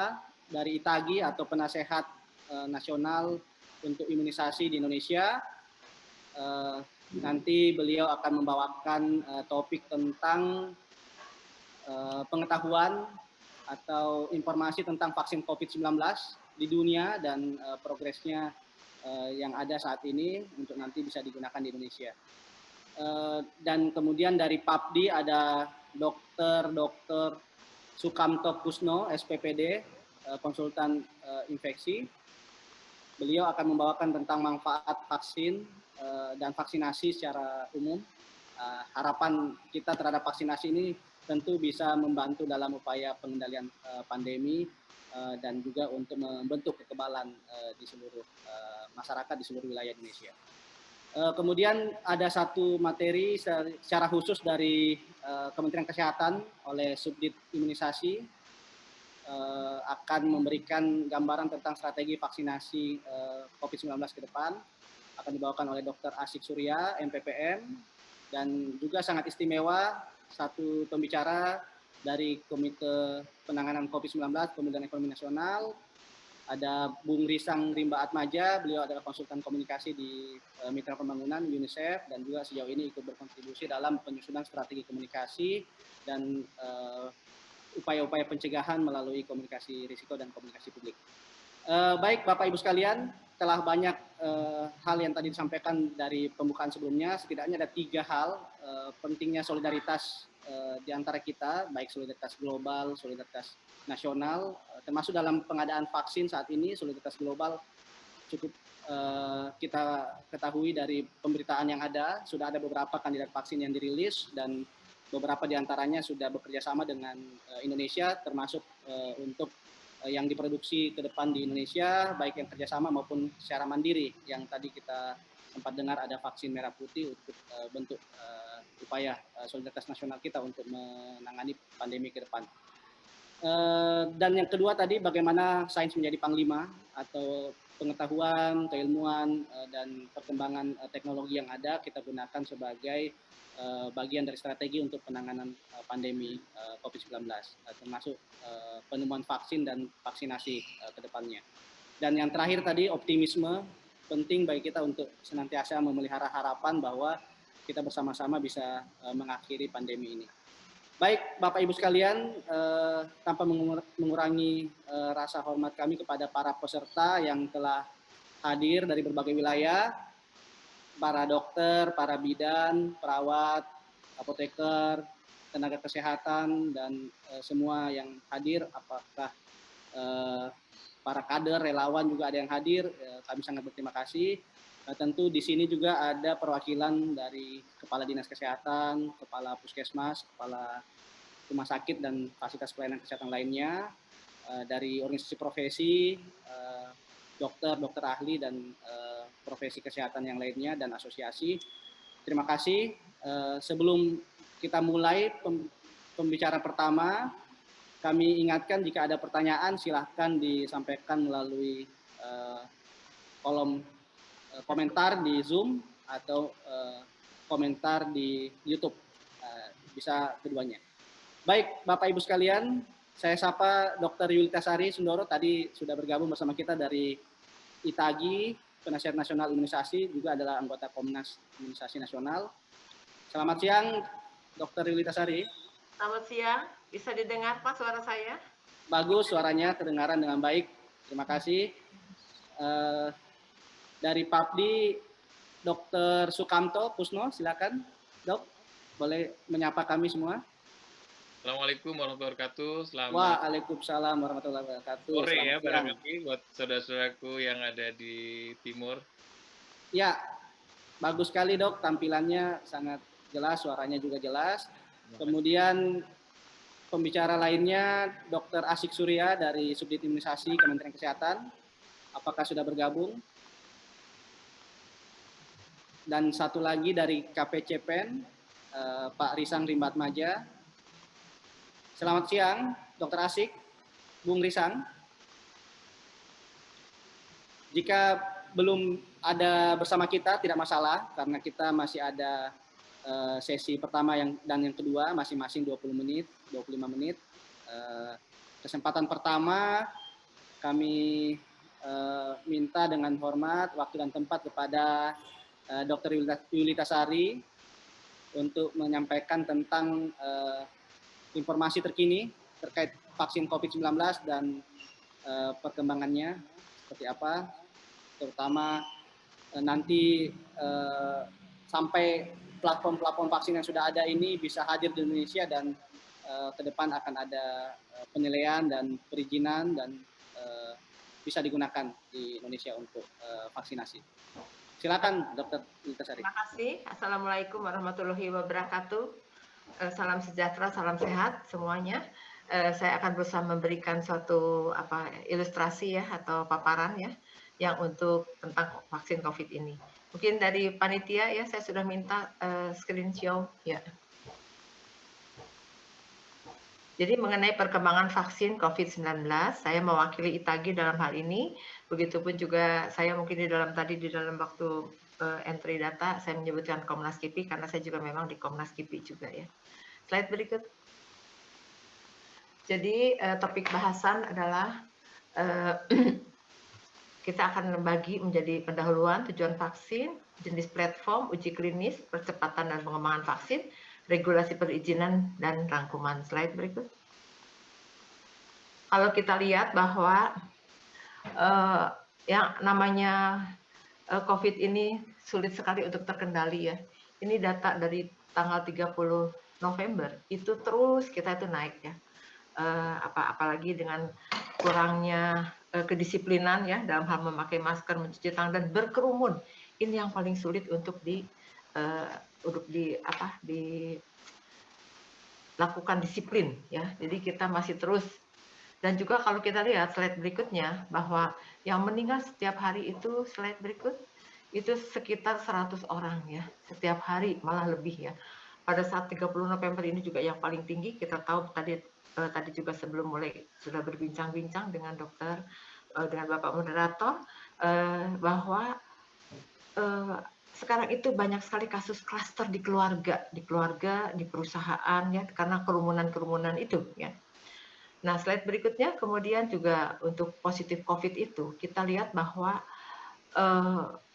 dari ITAGI atau Penasehat Nasional untuk Imunisasi di Indonesia. Nanti beliau akan membawakan topik tentang pengetahuan atau informasi tentang vaksin COVID-19 di dunia dan progresnya yang ada saat ini untuk nanti bisa digunakan di Indonesia. Dan kemudian dari PAPDI ada Dr. Sukamto Kusno, SPPD, konsultan infeksi. Beliau akan membawakan tentang manfaat vaksin dan vaksinasi secara umum. Harapan kita terhadap vaksinasi ini tentu bisa membantu dalam upaya pengendalian pandemi dan juga untuk membentuk kekebalan di seluruh masyarakat di seluruh wilayah Indonesia. Kemudian ada satu materi secara khusus dari Kementerian Kesehatan oleh Subdit Imunisasi akan memberikan gambaran tentang strategi vaksinasi COVID-19 ke depan. Akan dibawakan oleh Dr. Asyik Surya, MPPM, dan juga sangat istimewa satu pembicara dari Komite Penanganan COVID-19 Pemulihan Ekonomi Nasional. Ada Bung Risang Rimba Atmaja, beliau adalah konsultan komunikasi di Mitra Pembangunan UNICEF dan juga sejauh ini ikut berkontribusi dalam penyusunan strategi komunikasi dan upaya-upaya pencegahan melalui komunikasi risiko dan komunikasi publik. Baik Bapak Ibu sekalian, telah banyak hal yang tadi disampaikan dari pembukaan sebelumnya, setidaknya ada 3 hal pentingnya solidaritas di antara kita, baik solidaritas global, solidaritas nasional, termasuk dalam pengadaan vaksin saat ini. Solidaritas global cukup kita ketahui dari pemberitaan yang ada, sudah ada beberapa kandidat vaksin yang dirilis dan beberapa diantaranya sudah bekerja sama dengan Indonesia, termasuk untuk yang diproduksi ke depan di Indonesia, baik yang kerjasama maupun secara mandiri, yang tadi kita sempat dengar ada vaksin merah putih untuk bentuk upaya solidaritas nasional kita untuk menangani pandemi ke depan. Dan yang kedua tadi bagaimana sains menjadi panglima atau pengetahuan, keilmuan, dan perkembangan teknologi yang ada kita gunakan sebagai bagian dari strategi untuk penanganan pandemi COVID-19, termasuk penemuan vaksin dan vaksinasi ke depannya. Dan yang terakhir tadi optimisme, penting bagi kita untuk senantiasa memelihara harapan bahwa kita bersama-sama bisa mengakhiri pandemi ini. Baik Bapak Ibu sekalian, tanpa mengurangi rasa hormat kami kepada para peserta yang telah hadir dari berbagai wilayah, para dokter, para bidan, perawat, apoteker, tenaga kesehatan, dan semua yang hadir, apakah para kader, relawan juga ada yang hadir, kami sangat berterima kasih. Tentu di sini juga ada perwakilan dari Kepala Dinas Kesehatan, Kepala Puskesmas, Kepala Rumah Sakit dan fasilitas pelayanan kesehatan lainnya, dari organisasi profesi, dokter ahli dan profesi kesehatan yang lainnya dan asosiasi. Terima kasih. Sebelum kita mulai pembicaraan pertama, kami ingatkan jika ada pertanyaan silahkan disampaikan melalui kolom komentar di Zoom atau komentar di YouTube, bisa keduanya. Baik Bapak Ibu sekalian, saya sapa Dr. Yulita Sari Sundoro, tadi sudah bergabung bersama kita dari ITAGI, Penasihat Nasional Imunisasi, juga adalah anggota Komnas Imunisasi Nasional. Selamat siang Dr. Yulita Sari. Selamat siang, bisa didengar Pak suara saya? Bagus, suaranya kedengaran dengan baik, terima kasih. Dari PAPDI Dr. Sukamto Pusno, silakan Dok, boleh menyapa kami semua. Assalamualaikum warahmatullahi wabarakatuh. Selamat Waalaikumsalam warahmatullahi wabarakatuh. sore Selamat ya siang. barangkali buat saudara-saudaraku yang ada di timur. Ya, bagus sekali Dok, tampilannya sangat jelas, suaranya juga jelas. Kemudian pembicara lainnya Dr. Asik Surya dari Subdit Imunisasi Kementerian Kesehatan. Apakah sudah bergabung? Dan satu lagi dari KPCPEN, Pak Risang Rimbatmaja. Selamat siang, Dr. Asik, Bung Risang. Jika belum ada bersama kita, tidak masalah, karena kita masih ada sesi pertama dan yang kedua, masing-masing 20 menit, 25 menit. Kesempatan pertama, kami minta dengan hormat, waktu dan tempat kepada Dr. Yulita Sari untuk menyampaikan tentang informasi terkini terkait vaksin COVID-19 dan perkembangannya seperti apa, terutama nanti sampai platform-platform vaksin yang sudah ada ini bisa hadir di Indonesia dan ke depan akan ada penilaian dan perizinan dan bisa digunakan di Indonesia untuk vaksinasi. Silakan Dr. Yulita Sari. Terima kasih. Assalamualaikum warahmatullahi wabarakatuh. Salam sejahtera, salam sehat semuanya. Saya akan berusaha memberikan suatu ilustrasi ya atau paparan ya yang untuk tentang vaksin COVID ini. Mungkin dari panitia ya saya sudah minta screen show ya. Jadi mengenai perkembangan vaksin COVID-19, saya mewakili ITAGI dalam hal ini. Begitupun juga saya mungkin di dalam waktu entry data, saya menyebutkan Komnas KIPI karena saya juga memang di Komnas KIPI juga ya. Slide berikut. Jadi topik bahasan adalah kita akan membagi menjadi pendahuluan, tujuan vaksin, jenis platform, uji klinis, percepatan dan pengembangan vaksin, regulasi perizinan, dan rangkuman. Slide berikut. Kalau kita lihat bahwa yang namanya COVID ini sulit sekali untuk terkendali ya. Ini data dari tanggal 30 November, itu terus kita itu naik ya. Apalagi dengan kurangnya kedisiplinan ya dalam hal memakai masker, mencuci tangan, dan berkerumun. Ini yang paling sulit untuk dilakukan disiplin ya. Jadi kita masih terus. Dan juga kalau kita lihat slide berikutnya bahwa yang meninggal setiap hari itu, slide berikut, itu sekitar 100 orang ya setiap hari, malah lebih ya. Pada saat 30 November ini juga yang paling tinggi, kita tahu tadi juga sebelum mulai sudah berbincang-bincang dengan dokter, dengan Bapak moderator, bahwa sekarang itu banyak sekali kasus klaster di keluarga, di perusahaan ya, karena kerumunan-kerumunan itu ya. Nah, slide berikutnya kemudian juga untuk positif COVID itu, kita lihat bahwa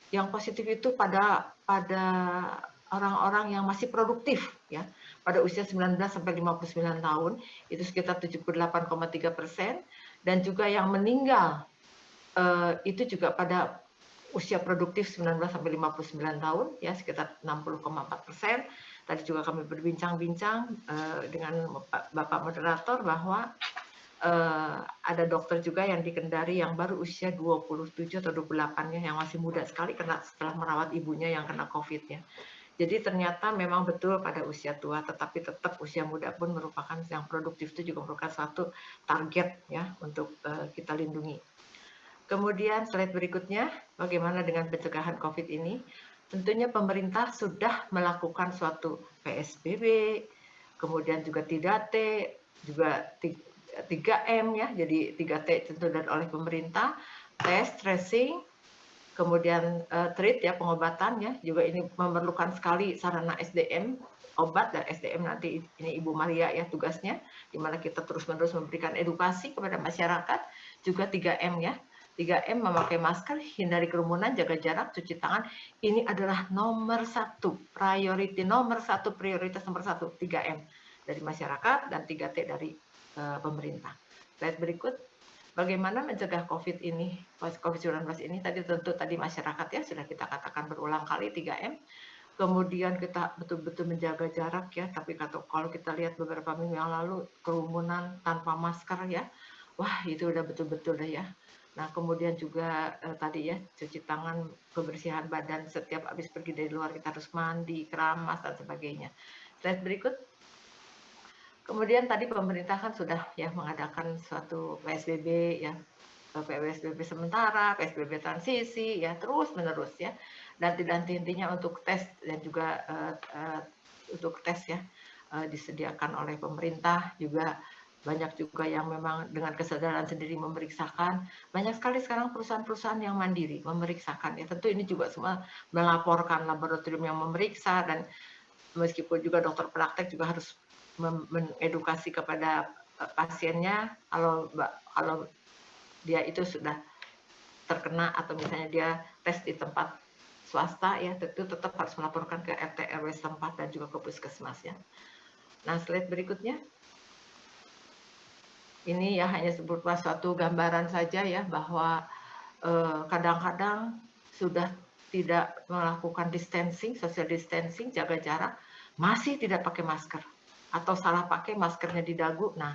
yang positif itu pada orang-orang yang masih produktif ya, pada usia 19 sampai 59 tahun itu sekitar 78,3%, dan juga yang meninggal itu juga pada usia produktif 19 sampai 59 tahun ya sekitar 60,4%. Tadi juga kami berbincang-bincang dengan Bapak moderator bahwa ada dokter juga yang di Kendari yang baru usia 27 atau 28-nya yang masih muda sekali karena setelah merawat ibunya yang kena COVID-nya. Jadi ternyata memang betul pada usia tua, tetapi tetap usia muda pun merupakan yang produktif itu juga merupakan suatu target ya untuk kita lindungi. Kemudian slide berikutnya, bagaimana dengan pencegahan COVID ini? Tentunya pemerintah sudah melakukan suatu PSBB, kemudian juga 3T, juga 3M ya, jadi 3T tentu oleh pemerintah, tes, tracing, kemudian treat ya, pengobatan ya, juga ini memerlukan sekali sarana SDM, obat dan SDM nanti ini Ibu Maria ya tugasnya, di mana kita terus-menerus memberikan edukasi kepada masyarakat, juga 3M ya. 3M memakai masker, hindari kerumunan, jaga jarak, cuci tangan. Ini adalah nomor satu, prioritas nomor satu, 3M dari masyarakat dan 3T dari pemerintah. Slide berikut. Bagaimana mencegah COVID ini, COVID-19 ini tadi tentu tadi masyarakat ya sudah kita katakan berulang kali 3M. Kemudian kita betul-betul menjaga jarak ya, tapi kalau kita lihat beberapa minggu yang lalu kerumunan tanpa masker ya, wah itu udah betul-betul deh ya. Nah kemudian juga tadi ya cuci tangan, kebersihan badan setiap habis pergi dari luar kita harus mandi, keramas dan sebagainya. Slide berikut. Kemudian tadi pemerintah kan sudah ya mengadakan suatu PSBB ya, PSBB sementara, PSBB transisi ya terus menerus ya, dan tidak henti-hentinya untuk tes dan juga untuk tes ya disediakan oleh pemerintah, juga banyak juga yang memang dengan kesadaran sendiri memeriksakan. Banyak sekali sekarang perusahaan-perusahaan yang mandiri memeriksakan ya, tentu ini juga semua melaporkan laboratorium yang memeriksa, dan meskipun juga dokter praktek juga harus mengedukasi kepada pasiennya kalau dia itu sudah terkena atau misalnya dia tes di tempat swasta ya, tentu tetap harus melaporkan ke RT RW setempat dan juga ke puskesmas ya. Nah slide berikutnya, ini ya hanya sebuah suatu gambaran saja ya bahwa kadang-kadang sudah tidak melakukan distancing, social distancing, jaga jarak, masih tidak pakai masker atau salah pakai maskernya di dagu. Nah,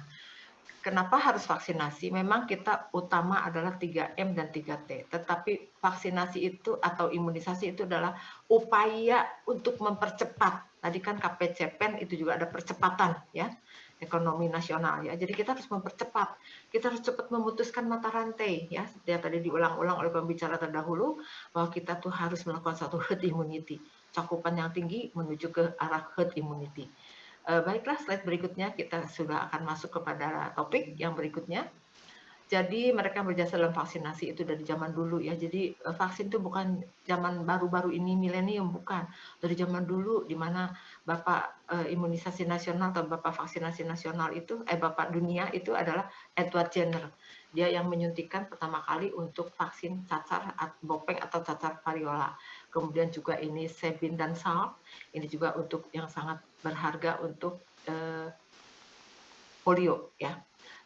kenapa harus vaksinasi? Memang kita utama adalah 3M dan 3T, tetapi vaksinasi itu atau imunisasi itu adalah upaya untuk mempercepat. Tadi kan KPCPEN itu juga ada percepatan ya, ekonomi nasional ya. Jadi kita harus mempercepat, kita harus cepat memutuskan mata rantai ya. Seperti tadi diulang-ulang oleh pembicara terdahulu bahwa kita tuh harus melakukan satu herd immunity, cakupan yang tinggi menuju ke arah herd immunity. Baiklah, slide berikutnya kita sudah akan masuk kepada topik yang berikutnya. Jadi mereka berjasa dalam vaksinasi itu dari zaman dulu ya. Jadi vaksin itu bukan zaman baru-baru ini milenium, bukan. Dari zaman dulu di mana Bapak imunisasi nasional atau Bapak vaksinasi nasional itu, Bapak dunia itu adalah Edward Jenner. Dia yang menyuntikkan pertama kali untuk vaksin cacar bopeng atau cacar variola. Kemudian juga ini Sabin dan Salk, ini juga untuk yang sangat berharga untuk polio ya.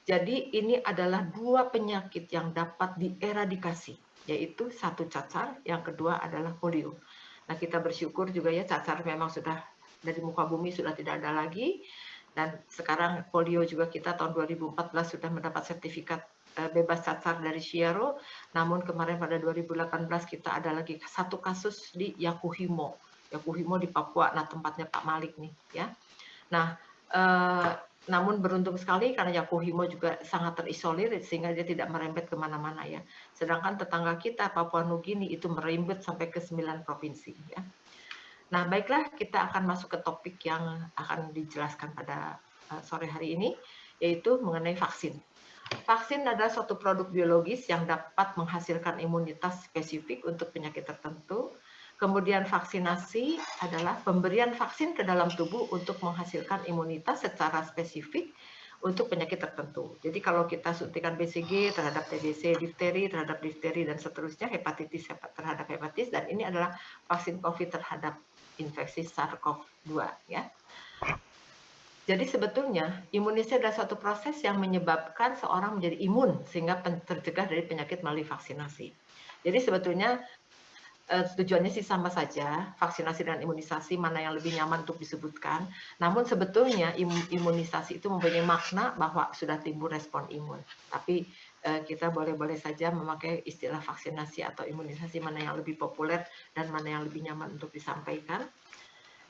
Jadi ini adalah dua penyakit yang dapat dieradikasi, yaitu satu cacar, yang kedua adalah polio. Nah kita bersyukur juga ya cacar memang sudah dari muka bumi sudah tidak ada lagi, dan sekarang polio juga kita tahun 2014 sudah mendapat sertifikat bebas cacar dari Chiaro. Namun kemarin pada 2018 kita ada lagi satu kasus di Yakuhimo di Papua, nah tempatnya Pak Malik nih ya. Nah namun beruntung sekali karena Yakuhimo juga sangat terisolir sehingga dia tidak merembet kemana-mana ya. Sedangkan tetangga kita Papua Nugini itu merembet sampai ke 9 provinsi ya. Nah baiklah, kita akan masuk ke topik yang akan dijelaskan pada sore hari ini, yaitu mengenai vaksin. Vaksin adalah suatu produk biologis yang dapat menghasilkan imunitas spesifik untuk penyakit tertentu. Kemudian vaksinasi adalah pemberian vaksin ke dalam tubuh untuk menghasilkan imunitas secara spesifik untuk penyakit tertentu. Jadi kalau kita suntikan BCG terhadap TBC, difteri terhadap difteri dan seterusnya, hepatitis terhadap hepatitis, dan ini adalah vaksin COVID terhadap infeksi SARS-CoV-2 ya. Jadi sebetulnya imunisasi adalah suatu proses yang menyebabkan seorang menjadi imun sehingga tercegah dari penyakit melalui vaksinasi. Jadi sebetulnya tujuannya sih sama saja, vaksinasi dan imunisasi mana yang lebih nyaman untuk disebutkan. Namun sebetulnya imunisasi itu mempunyai makna bahwa sudah timbul respon imun. Tapi kita boleh-boleh saja memakai istilah vaksinasi atau imunisasi mana yang lebih populer dan mana yang lebih nyaman untuk disampaikan.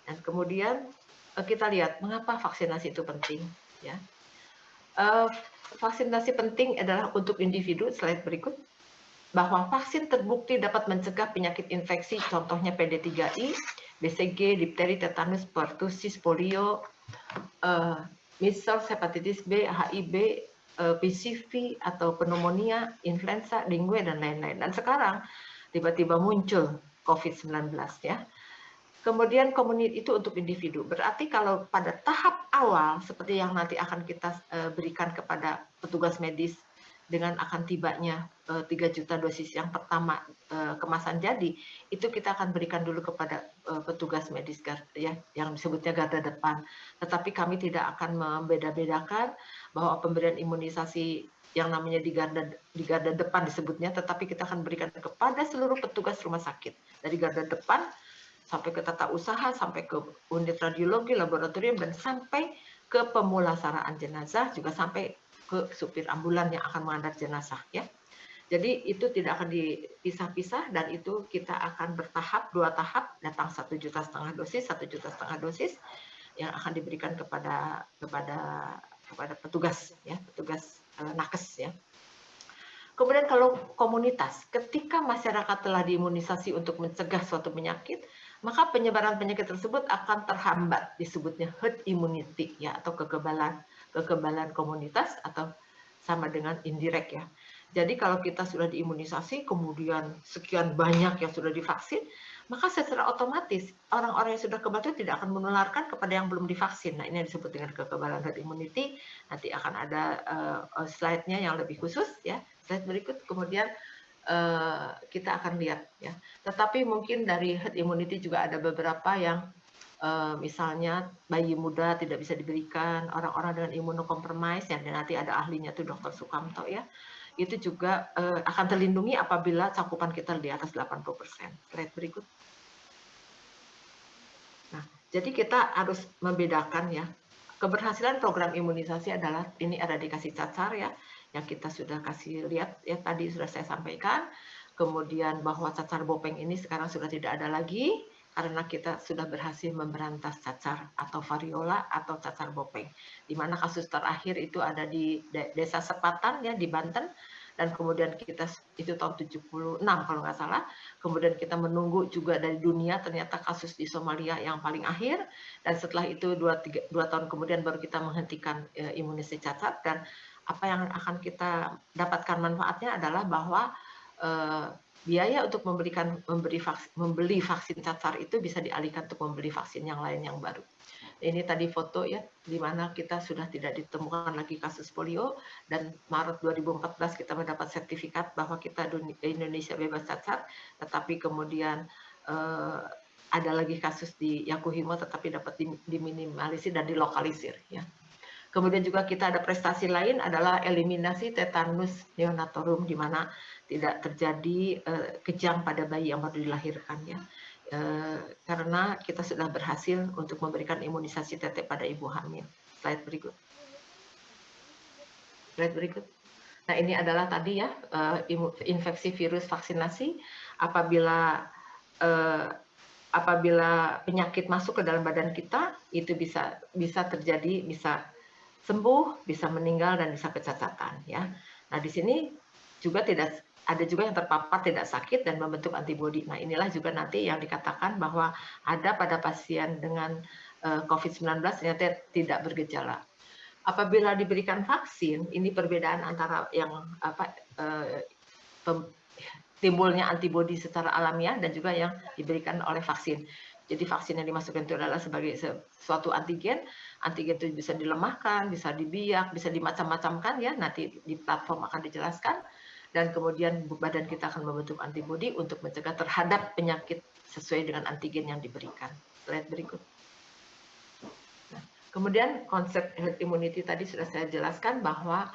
Dan kemudian kita lihat mengapa vaksinasi itu penting ya. Vaksinasi penting adalah untuk individu, slide berikut, bahwa vaksin terbukti dapat mencegah penyakit infeksi, contohnya PD3I, BCG, difteri, tetanus, pertusis, polio, measles, hepatitis B, HIV, PCV atau pneumonia, influenza, dengue dan lain-lain. Dan sekarang tiba-tiba muncul COVID-19 ya. Kemudian komunitas itu untuk individu. Berarti kalau pada tahap awal seperti yang nanti akan kita berikan kepada petugas medis dengan akan tibanya 3 juta dosis yang pertama kemasan jadi, itu kita akan berikan dulu kepada petugas medis ya, yang disebutnya garda depan. Tetapi kami tidak akan membeda-bedakan bahwa pemberian imunisasi yang namanya di garda depan disebutnya, tetapi kita akan berikan kepada seluruh petugas rumah sakit dari garda depan sampai ke tata usaha, sampai ke unit radiologi, laboratorium, dan sampai ke pemulasaraan jenazah, juga sampai ke supir ambulan yang akan mengantar jenazah, ya. Jadi itu tidak akan dipisah-pisah, dan itu kita akan bertahap, 2 tahap, datang 1,5 juta dosis, 1,5 juta dosis yang akan diberikan kepada petugas, ya, petugas nakes, ya. Kemudian kalau komunitas, ketika masyarakat telah diimunisasi untuk mencegah suatu penyakit, maka penyebaran penyakit tersebut akan terhambat, disebutnya herd immunity, ya, atau kekebalan komunitas, atau sama dengan indirect, ya. Jadi kalau kita sudah diimunisasi, kemudian sekian banyak yang sudah divaksin, maka secara otomatis orang-orang yang sudah kebal itu tidak akan menularkan kepada yang belum divaksin. Nah, ini yang disebut dengan kekebalan herd immunity. Nanti akan ada slide-nya yang lebih khusus, ya. Slide berikut, kemudian kita akan lihat, ya. Tetapi mungkin dari herd immunity juga ada beberapa yang misalnya bayi muda tidak bisa diberikan, orang-orang dengan imunokompromis, yang nanti ada ahlinya tuh Dr. Sukamto, ya. Itu juga akan terlindungi apabila cakupan kita di atas 80%. Slide berikut. Nah, jadi kita harus membedakan, ya. Keberhasilan program imunisasi adalah, ini ada dikasih cacar, ya, yang kita sudah kasih lihat, ya, tadi sudah saya sampaikan. Kemudian bahwa cacar bopeng ini sekarang sudah tidak ada lagi, karena kita sudah berhasil memberantas cacar atau variola atau cacar bopeng. Di mana kasus terakhir itu ada di Desa Sepatan, ya, di Banten, dan kemudian kita itu tahun 76 kalau nggak salah. Kemudian kita menunggu juga dari dunia, ternyata kasus di Somalia yang paling akhir, dan setelah itu 2 tahun kemudian baru kita menghentikan imunisasi cacar. Dan apa yang akan kita dapatkan manfaatnya adalah bahwa biaya untuk membeli vaksin cacar itu bisa dialihkan untuk membeli vaksin yang lain yang baru. Ini tadi foto, ya, di mana kita sudah tidak ditemukan lagi kasus polio, dan Maret 2014 kita mendapat sertifikat bahwa kita Indonesia bebas cacar, tetapi kemudian ada lagi kasus di Yakuhimo, tetapi dapat diminimalisir dan dilokalisir, ya. Kemudian juga kita ada prestasi lain adalah eliminasi tetanus neonatorum, di mana tidak terjadi kejang pada bayi yang baru dilahirkan, ya. Karena kita sudah berhasil untuk memberikan imunisasi TT pada ibu hamil. Slide berikut. Slide berikut. Nah, ini adalah tadi, ya, infeksi virus vaksinasi. Apabila penyakit masuk ke dalam badan kita, itu bisa terjadi, bisa sembuh, bisa meninggal, dan bisa kecacatan, ya. Nah, di sini juga ada juga yang terpapar tidak sakit dan membentuk antibodi. Nah, inilah juga nanti yang dikatakan bahwa ada pada pasien dengan COVID-19 ternyata tidak bergejala. Apabila diberikan vaksin, ini perbedaan antara yang timbulnya antibodi secara alamiah dan juga yang diberikan oleh vaksin. Jadi vaksin yang dimasukkan itu adalah sebagai suatu antigen. Antigen itu bisa dilemahkan, bisa dibiak, bisa dimacam-macamkan, ya. Nanti di platform akan dijelaskan. Dan kemudian badan kita akan membentuk antibodi untuk mencegah terhadap penyakit sesuai dengan antigen yang diberikan. Slide berikut. Nah, kemudian konsep herd immunity tadi sudah saya jelaskan bahwa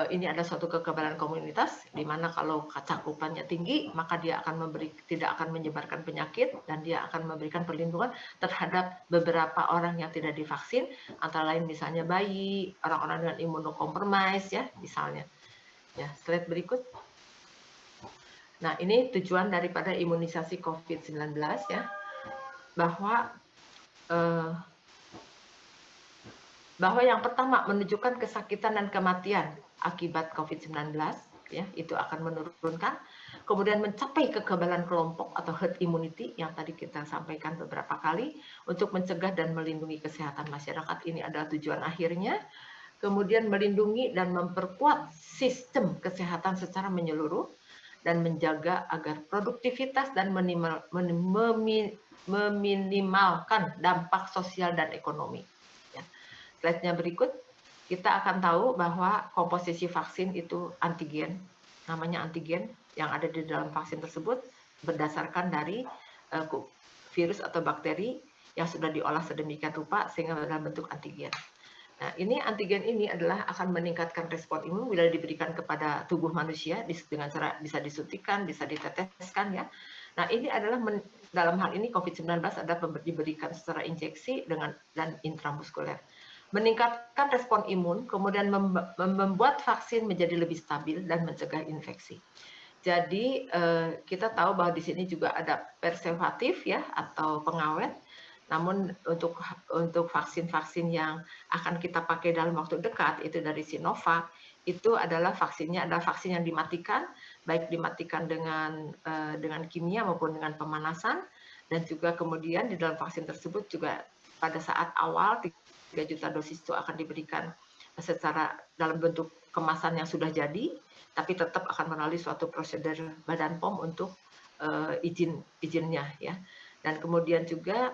ini ada suatu kekebalan komunitas, di mana kalau cakupannya tinggi, maka dia akan tidak akan menyebarkan penyakit, dan dia akan memberikan perlindungan terhadap beberapa orang yang tidak divaksin, antara lain misalnya bayi, orang-orang dengan imunokompromis, ya, misalnya. Ya, slide berikut. Nah, ini tujuan daripada imunisasi COVID-19, ya, bahwa yang pertama menunjukkan kesakitan dan kematian akibat COVID-19, ya, itu akan menurunkan. Kemudian mencapai kekebalan kelompok atau herd immunity yang tadi kita sampaikan beberapa kali untuk mencegah dan melindungi kesehatan masyarakat. Ini adalah tujuan akhirnya. Kemudian melindungi dan memperkuat sistem kesehatan secara menyeluruh dan menjaga agar produktivitas dan meminimalkan dampak sosial dan ekonomi. Ya. Slide-nya berikut. Kita akan tahu bahwa komposisi vaksin itu antigen, namanya antigen yang ada di dalam vaksin tersebut berdasarkan dari virus atau bakteri yang sudah diolah sedemikian rupa sehingga dalam bentuk antigen. Nah, ini antigen ini adalah akan meningkatkan respon imun bila diberikan kepada tubuh manusia dengan cara bisa disuntikan, bisa diteteskan ya. Nah, ini adalah dalam hal ini COVID-19 adalah diberikan secara injeksi dan intramuskuler. Meningkatkan respon imun, kemudian membuat vaksin menjadi lebih stabil dan mencegah infeksi. Jadi kita tahu bahwa di sini juga ada preservatif ya atau pengawet. Namun untuk vaksin-vaksin yang akan kita pakai dalam waktu dekat itu dari Sinovac, itu adalah vaksinnya adalah vaksin yang dimatikan, baik dimatikan dengan kimia maupun dengan pemanasan, dan juga kemudian di dalam vaksin tersebut juga pada saat awal 3 juta dosis itu akan diberikan secara dalam bentuk kemasan yang sudah jadi, tapi tetap akan melalui suatu prosedur Badan POM untuk izinnya ya. Dan kemudian juga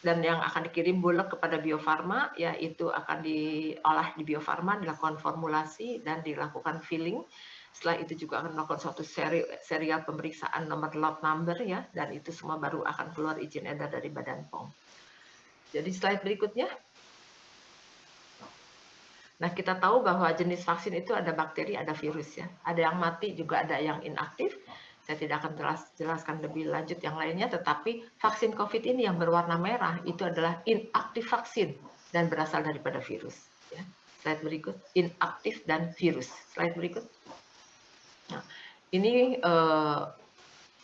dan yang akan dikirim bulk kepada Bio Farma, yaitu akan diolah di Bio Farma, dilakukan formulasi dan dilakukan filling. Setelah itu juga akan melakukan suatu serial pemeriksaan nomor lot number ya, dan itu semua baru akan keluar izin edar dari Badan POM. Jadi slide berikutnya. Nah, kita tahu bahwa jenis vaksin itu ada bakteri, ada virus ya. Ada yang mati, juga ada yang inaktif. Saya tidak akan jelaskan lebih lanjut yang lainnya, tetapi vaksin COVID ini yang berwarna merah itu adalah inaktif vaksin dan berasal daripada virus. Ya. Slide berikut, inaktif dan virus. Slide berikut. Nah, ini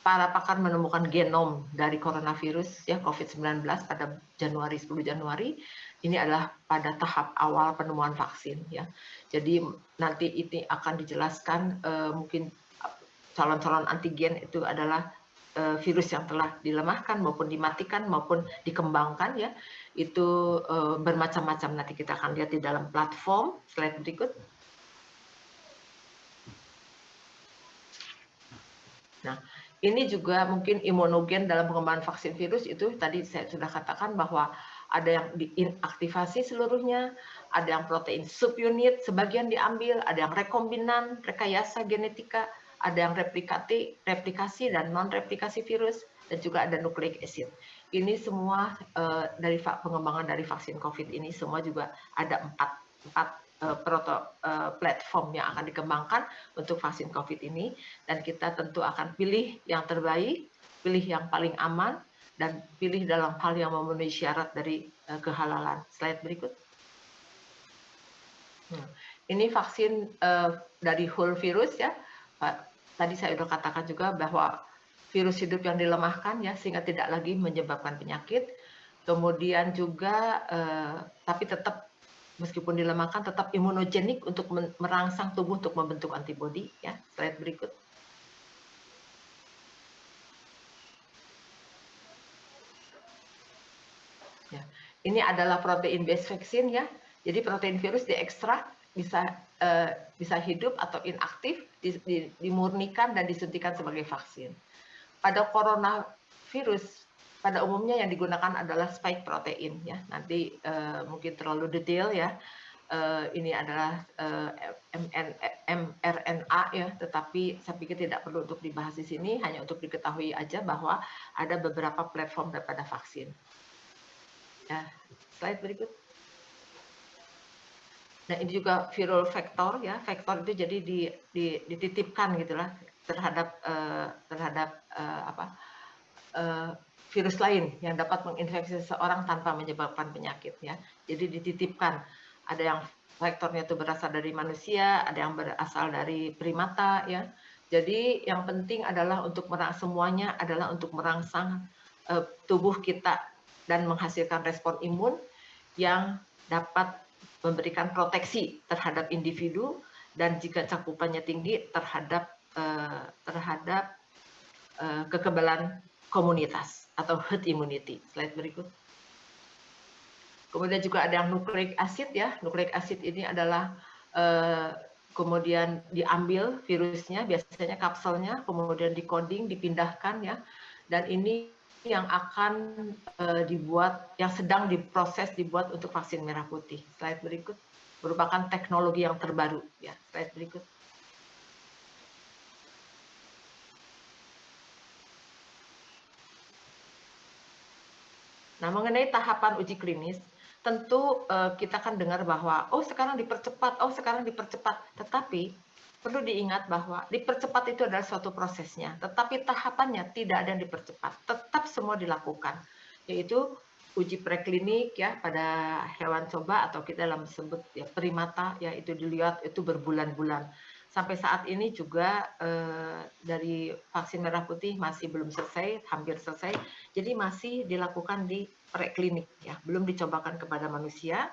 para pakar menemukan genom dari coronavirus ya COVID-19 pada 10 Januari. Ini adalah pada tahap awal penemuan vaksin ya. Jadi nanti ini akan dijelaskan mungkin calon-calon antigen itu adalah virus yang telah dilemahkan maupun dimatikan maupun dikembangkan ya. Itu bermacam-macam, nanti kita akan lihat di dalam platform. Slide berikut. Nah, ini juga mungkin imunogen dalam pengembangan vaksin virus itu tadi saya sudah katakan bahwa ada yang diinaktivasi seluruhnya, ada yang protein subunit sebagian diambil, ada yang rekombinan, rekayasa genetika, ada yang replikasi dan non replikasi virus, dan juga ada nucleic acid. Ini semua dari pengembangan dari vaksin COVID ini semua juga ada empat platform yang akan dikembangkan untuk vaksin COVID ini, dan kita tentu akan pilih yang terbaik, pilih yang paling aman, dan pilih dalam hal yang memenuhi syarat dari kehalalan. Slide berikut. Ini vaksin dari whole virus ya. Tadi saya sudah katakan juga bahwa virus hidup yang dilemahkan ya sehingga tidak lagi menyebabkan penyakit. Kemudian juga tapi tetap meskipun dilemahkan tetap imunogenik untuk merangsang tubuh untuk membentuk antibodi ya. Slide berikut. Ya. Ini adalah protein based vaksin ya. Jadi protein virus diekstrak bisa hidup atau inaktif, dimurnikan dan disuntikan sebagai vaksin. Pada coronavirus pada umumnya yang digunakan adalah spike protein ya. Nanti mungkin terlalu detail ya. Ini adalah mRNA ya, tetapi saya pikir tidak perlu untuk dibahas di sini, hanya untuk diketahui aja bahwa ada beberapa platform daripada vaksin. Ya, slide berikut. Nah, ini juga viral vector ya. Vektor itu jadi dititipkan gitulah terhadap virus lain yang dapat menginfeksi seseorang tanpa menyebabkan penyakit ya. Jadi dititipkan. Ada yang vektornya itu berasal dari manusia, ada yang berasal dari primata ya. Jadi yang penting adalah semuanya adalah untuk merangsang tubuh kita dan menghasilkan respon imun yang dapat memberikan proteksi terhadap individu dan jika cakupannya tinggi terhadap kekebalan komunitas atau herd immunity. Slide berikut. Kemudian juga ada yang nucleic acid ya. Nucleic acid ini adalah kemudian diambil virusnya, biasanya kapselnya, kemudian dicoding, dipindahkan ya. Dan ini yang akan yang sedang dibuat untuk vaksin merah putih. Slide berikut. Merupakan teknologi yang terbaru ya. Slide berikut. Nah, mengenai tahapan uji klinis, tentu kita kan dengar bahwa oh sekarang dipercepat, tetapi perlu diingat bahwa dipercepat itu adalah suatu prosesnya, tetapi tahapannya tidak ada yang dipercepat, tetap semua dilakukan, yaitu uji preklinik ya pada hewan coba atau kita dalam sebut ya primata ya, itu dilihat itu berbulan-bulan. Sampai saat ini juga dari vaksin merah putih masih belum selesai, hampir selesai, jadi masih dilakukan di preklinik ya, belum dicobakan kepada manusia.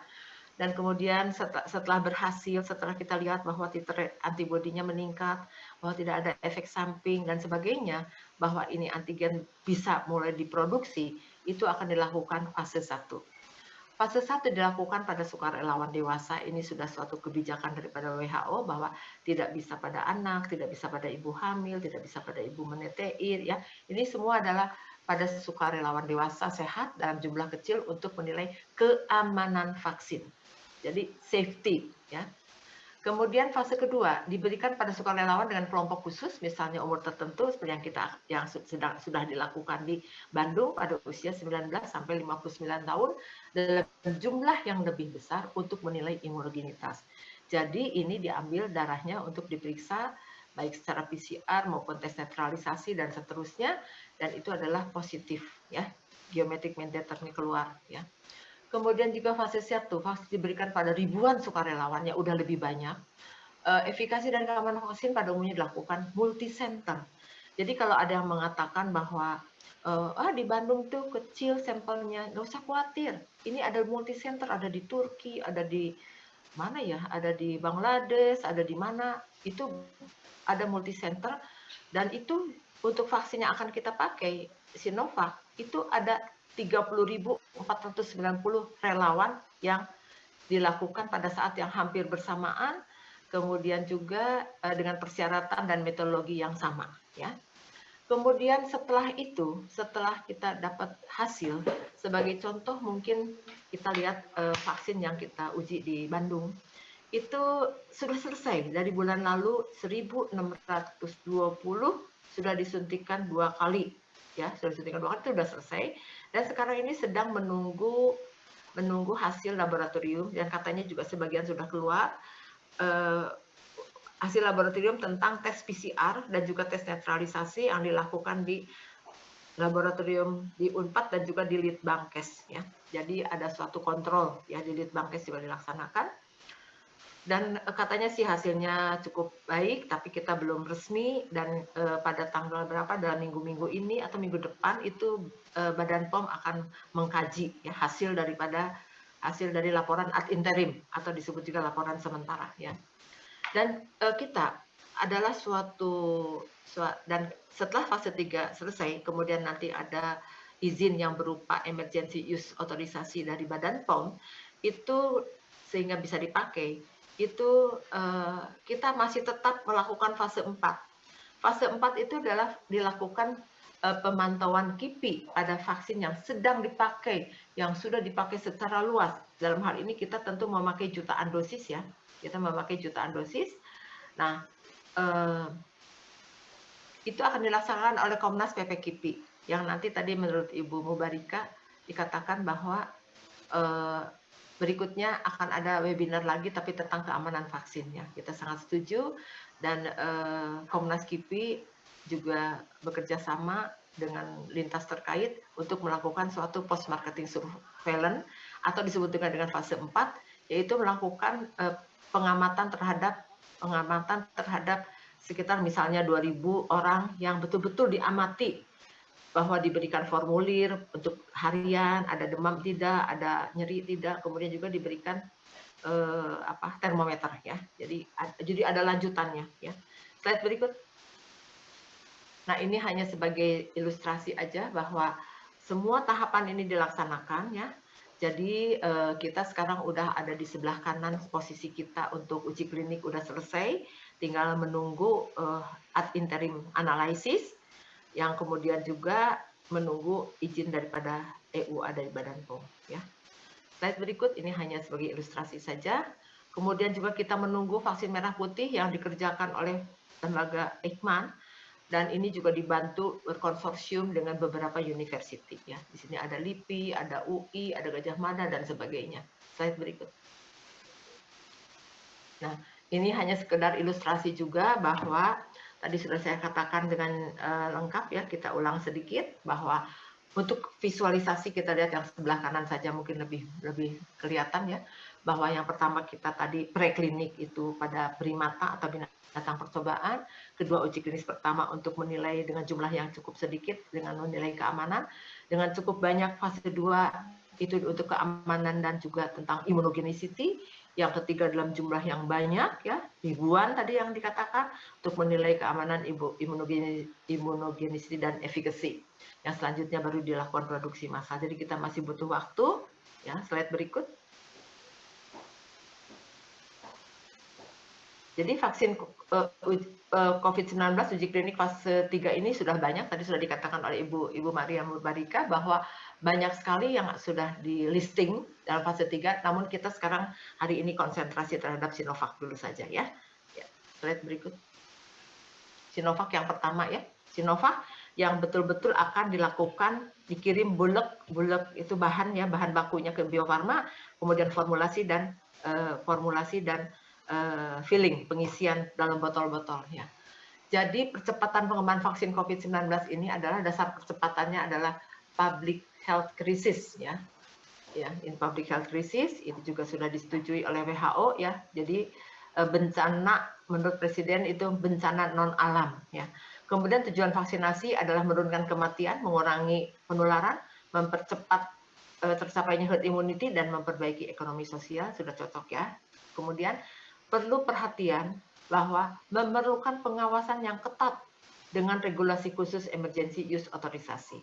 Dan kemudian setelah berhasil, setelah kita lihat bahwa titer antibodinya meningkat, bahwa tidak ada efek samping dan sebagainya, bahwa ini antigen bisa mulai diproduksi, itu akan dilakukan fase 1. Fase 1 dilakukan pada sukarelawan dewasa. Ini sudah suatu kebijakan daripada WHO bahwa tidak bisa pada anak, tidak bisa pada ibu hamil, tidak bisa pada ibu meneteir ya. Ini semua adalah pada sukarelawan dewasa sehat dalam jumlah kecil untuk menilai keamanan vaksin. Jadi safety ya. Kemudian fase kedua diberikan pada sukarelawan dengan kelompok khusus, misalnya umur tertentu seperti yang sudah dilakukan di Bandung pada usia 19 sampai 59 tahun dalam jumlah yang lebih besar untuk menilai imunogenitas. Jadi ini diambil darahnya untuk diperiksa baik secara PCR maupun tes netralisasi dan seterusnya, dan itu adalah positif ya, geometric mediatornya keluar ya. Kemudian juga fase 1, vaksin diberikan pada ribuan sukarelawan, ya udah lebih banyak. Efikasi dan keamanan vaksin pada umumnya dilakukan multi-center. Jadi kalau ada yang mengatakan bahwa di Bandung tuh kecil sampelnya, nggak usah khawatir. Ini ada multi-center, ada di Turki, ada di mana ya, ada di Bangladesh, ada di mana, itu ada multi-center, dan itu untuk vaksin yang akan kita pakai, Sinovac, itu ada 30.490 relawan yang dilakukan pada saat yang hampir bersamaan, kemudian juga dengan persyaratan dan metodologi yang sama ya. Kemudian setelah itu, setelah kita dapat hasil, sebagai contoh mungkin kita lihat vaksin yang kita uji di Bandung, itu sudah selesai dari bulan lalu 1.620 sudah disuntikan 2 kali ya, sudah disuntikan 2 kali, itu sudah selesai. Dan sekarang ini sedang menunggu hasil laboratorium, dan katanya juga sebagian sudah keluar hasil laboratorium tentang tes PCR dan juga tes netralisasi yang dilakukan di laboratorium di Unpad dan juga di Litbangkes ya. Jadi ada suatu kontrol ya, di Litbangkes juga dilaksanakan. Dan katanya sih hasilnya cukup baik, tapi kita belum resmi, dan pada tanggal berapa dalam minggu-minggu ini atau minggu depan itu Badan POM akan mengkaji ya hasil dari laporan ad interim atau disebut juga laporan sementara ya. Dan kita adalah dan setelah fase 3 selesai, kemudian nanti ada izin yang berupa emergency use authorization dari Badan POM itu sehingga bisa dipakai. Itu kita masih tetap melakukan fase 4. Fase 4 itu adalah dilakukan pemantauan KIPI pada vaksin yang sedang dipakai, yang sudah dipakai secara luas. Dalam hal ini kita tentu memakai jutaan dosis ya. Kita memakai jutaan dosis. Nah, itu akan dilaksanakan oleh Komnas PP KIPI, yang nanti tadi menurut Ibu Mubarika dikatakan bahwa berikutnya akan ada webinar lagi tapi tentang keamanan vaksinnya. Kita sangat setuju, dan Komnas KIPI juga bekerja sama dengan lintas terkait untuk melakukan suatu post marketing surveillance atau disebut dengan fase 4, yaitu melakukan pengamatan terhadap sekitar misalnya 2.000 orang yang betul-betul diamati, bahwa diberikan formulir untuk harian, ada demam tidak, ada nyeri tidak, kemudian juga diberikan termometer ya. Jadi ada lanjutannya ya. Slide berikut. Nah, ini hanya sebagai ilustrasi aja bahwa semua tahapan ini dilaksanakan ya. Jadi kita sekarang udah ada di sebelah kanan, posisi kita untuk uji klinik udah selesai, tinggal menunggu ad interim analysis, yang kemudian juga menunggu izin daripada EUA dari Badan POM ya. Slide berikut ini hanya sebagai ilustrasi saja. Kemudian juga kita menunggu vaksin merah putih yang dikerjakan oleh lembaga Eijkman dan ini juga dibantu berkonsorsium dengan beberapa university ya. Di sini ada LIPI, ada UI, ada Gajah Mada dan sebagainya. Slide berikut. Nah, ini hanya sekedar ilustrasi juga bahwa tadi sudah saya katakan dengan lengkap ya, kita ulang sedikit bahwa untuk visualisasi kita lihat yang sebelah kanan saja mungkin lebih kelihatan ya, bahwa yang pertama kita tadi preklinik itu pada primata atau binatang percobaan, kedua uji klinis pertama untuk menilai dengan jumlah yang cukup sedikit dengan menilai keamanan, dengan cukup banyak fase 2 itu untuk keamanan dan juga tentang immunogenicity, yang ketiga dalam jumlah yang banyak ya, ribuan tadi yang dikatakan untuk menilai keamanan immunogenicity dan efficacy. Yang selanjutnya baru dilakukan produksi massal. Jadi kita masih butuh waktu. Ya, slide berikut. Jadi vaksin COVID-19 uji klinik fase 3 ini sudah banyak. Tadi sudah dikatakan oleh Ibu Maria Murbarika bahwa banyak sekali yang sudah di listing dalam fase 3. Namun kita sekarang hari ini konsentrasi terhadap Sinovac dulu saja ya. Slide berikut. Sinovac yang pertama ya. Sinovac yang betul-betul akan dilakukan dikirim bulek itu bahan bakunya ke Bio Farma, kemudian formulasi dan filling, pengisian dalam botol-botol ya. Jadi percepatan pengembangan vaksin COVID-19 ini adalah dasar percepatannya adalah public health crisis ya. Ya, in public health crisis itu juga sudah disetujui oleh WHO ya. Jadi bencana menurut Presiden itu bencana non alam ya. Kemudian tujuan vaksinasi adalah menurunkan kematian, mengurangi penularan, mempercepat tercapainya herd immunity dan memperbaiki ekonomi sosial, sudah cocok ya. Kemudian perlu perhatian bahwa memerlukan pengawasan yang ketat dengan regulasi khusus emergency use authorization.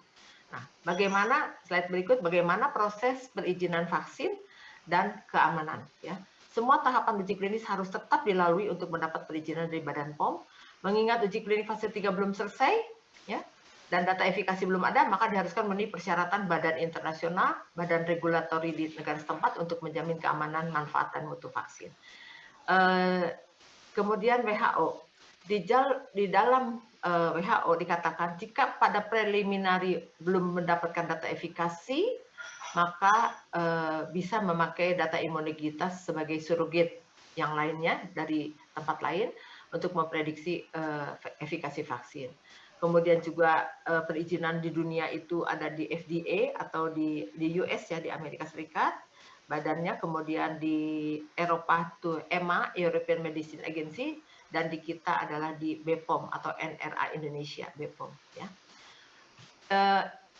Nah, bagaimana slide berikut bagaimana proses perizinan vaksin dan keamanan ya. Semua tahapan uji klinis harus tetap dilalui untuk mendapat perizinan dari Badan POM. Mengingat uji klinik fase 3 belum selesai, ya, dan data efikasi belum ada, maka diharuskan memenuhi persyaratan badan internasional, badan regulatori di negara setempat untuk menjamin keamanan, manfaat, dan mutu vaksin. Kemudian WHO, di dalam WHO dikatakan jika pada preliminary belum mendapatkan data efikasi, maka bisa memakai data imunitas sebagai surrogate yang lainnya dari tempat lain untuk memprediksi efikasi vaksin. Kemudian juga perizinan di dunia itu ada di FDA atau di US ya, di Amerika Serikat badannya, kemudian di Eropa itu EMA, European Medicine Agency, dan di kita adalah di BPOM atau NRA Indonesia, BPOM ya.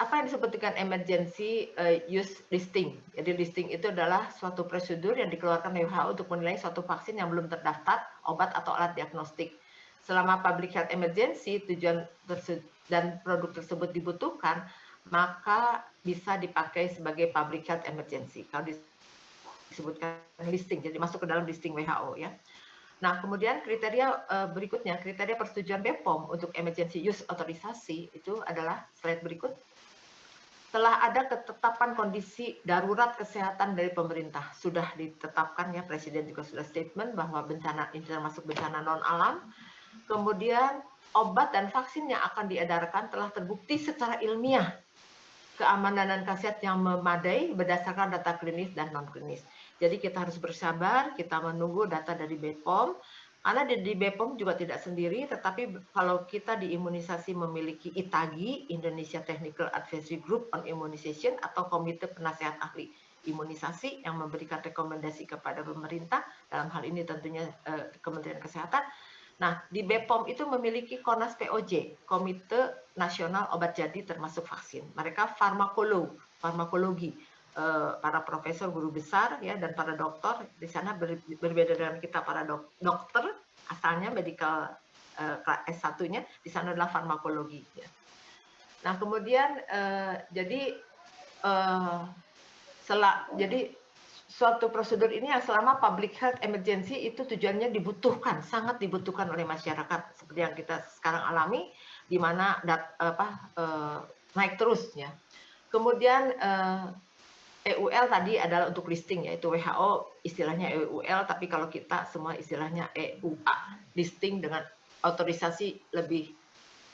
Apa yang disebut dengan emergency use listing. Jadi listing itu adalah suatu prosedur yang dikeluarkan oleh WHO untuk menilai suatu vaksin yang belum terdaftar, obat atau alat diagnostik. Selama public health emergency tujuan dan produk tersebut dibutuhkan, maka bisa dipakai sebagai public health emergency. Kalau disebutkan listing, jadi masuk ke dalam listing WHO ya. Nah, kemudian kriteria berikutnya, kriteria persetujuan BPOM untuk emergency use authorization itu adalah slide berikut. Setelah ada ketetapan kondisi darurat kesehatan dari pemerintah, sudah ditetapkan ya, Presiden juga sudah statement bahwa bencana ini termasuk bencana non alam. Kemudian obat dan vaksin yang akan diedarkan telah terbukti secara ilmiah keamanan dan khasiat yang memadai berdasarkan data klinis dan non klinis. Jadi kita harus bersabar, kita menunggu data dari BPOM. Karena di BPOM juga tidak sendiri, tetapi kalau kita di imunisasi memiliki ITAGI, Indonesia Technical Advisory Group on Immunization, atau Komite Penasehat Ahli Imunisasi yang memberikan rekomendasi kepada pemerintah, dalam hal ini tentunya Kementerian Kesehatan. Nah, di BPOM itu memiliki KONAS POJ, Komite Nasional Obat Jadi termasuk vaksin. Mereka farmakologi, para profesor, guru besar ya, dan para dokter di sana berbeda dengan kita para dokter asalnya medical S1-nya, di sana adalah farmakologi ya. Nah, kemudian jadi suatu prosedur ini yang selama public health emergency itu tujuannya dibutuhkan, sangat dibutuhkan oleh masyarakat seperti yang kita sekarang alami, di mana naik terus ya. Kemudian EUL tadi adalah untuk listing, yaitu WHO istilahnya EUL, tapi kalau kita semua istilahnya EUA, listing dengan otorisasi lebih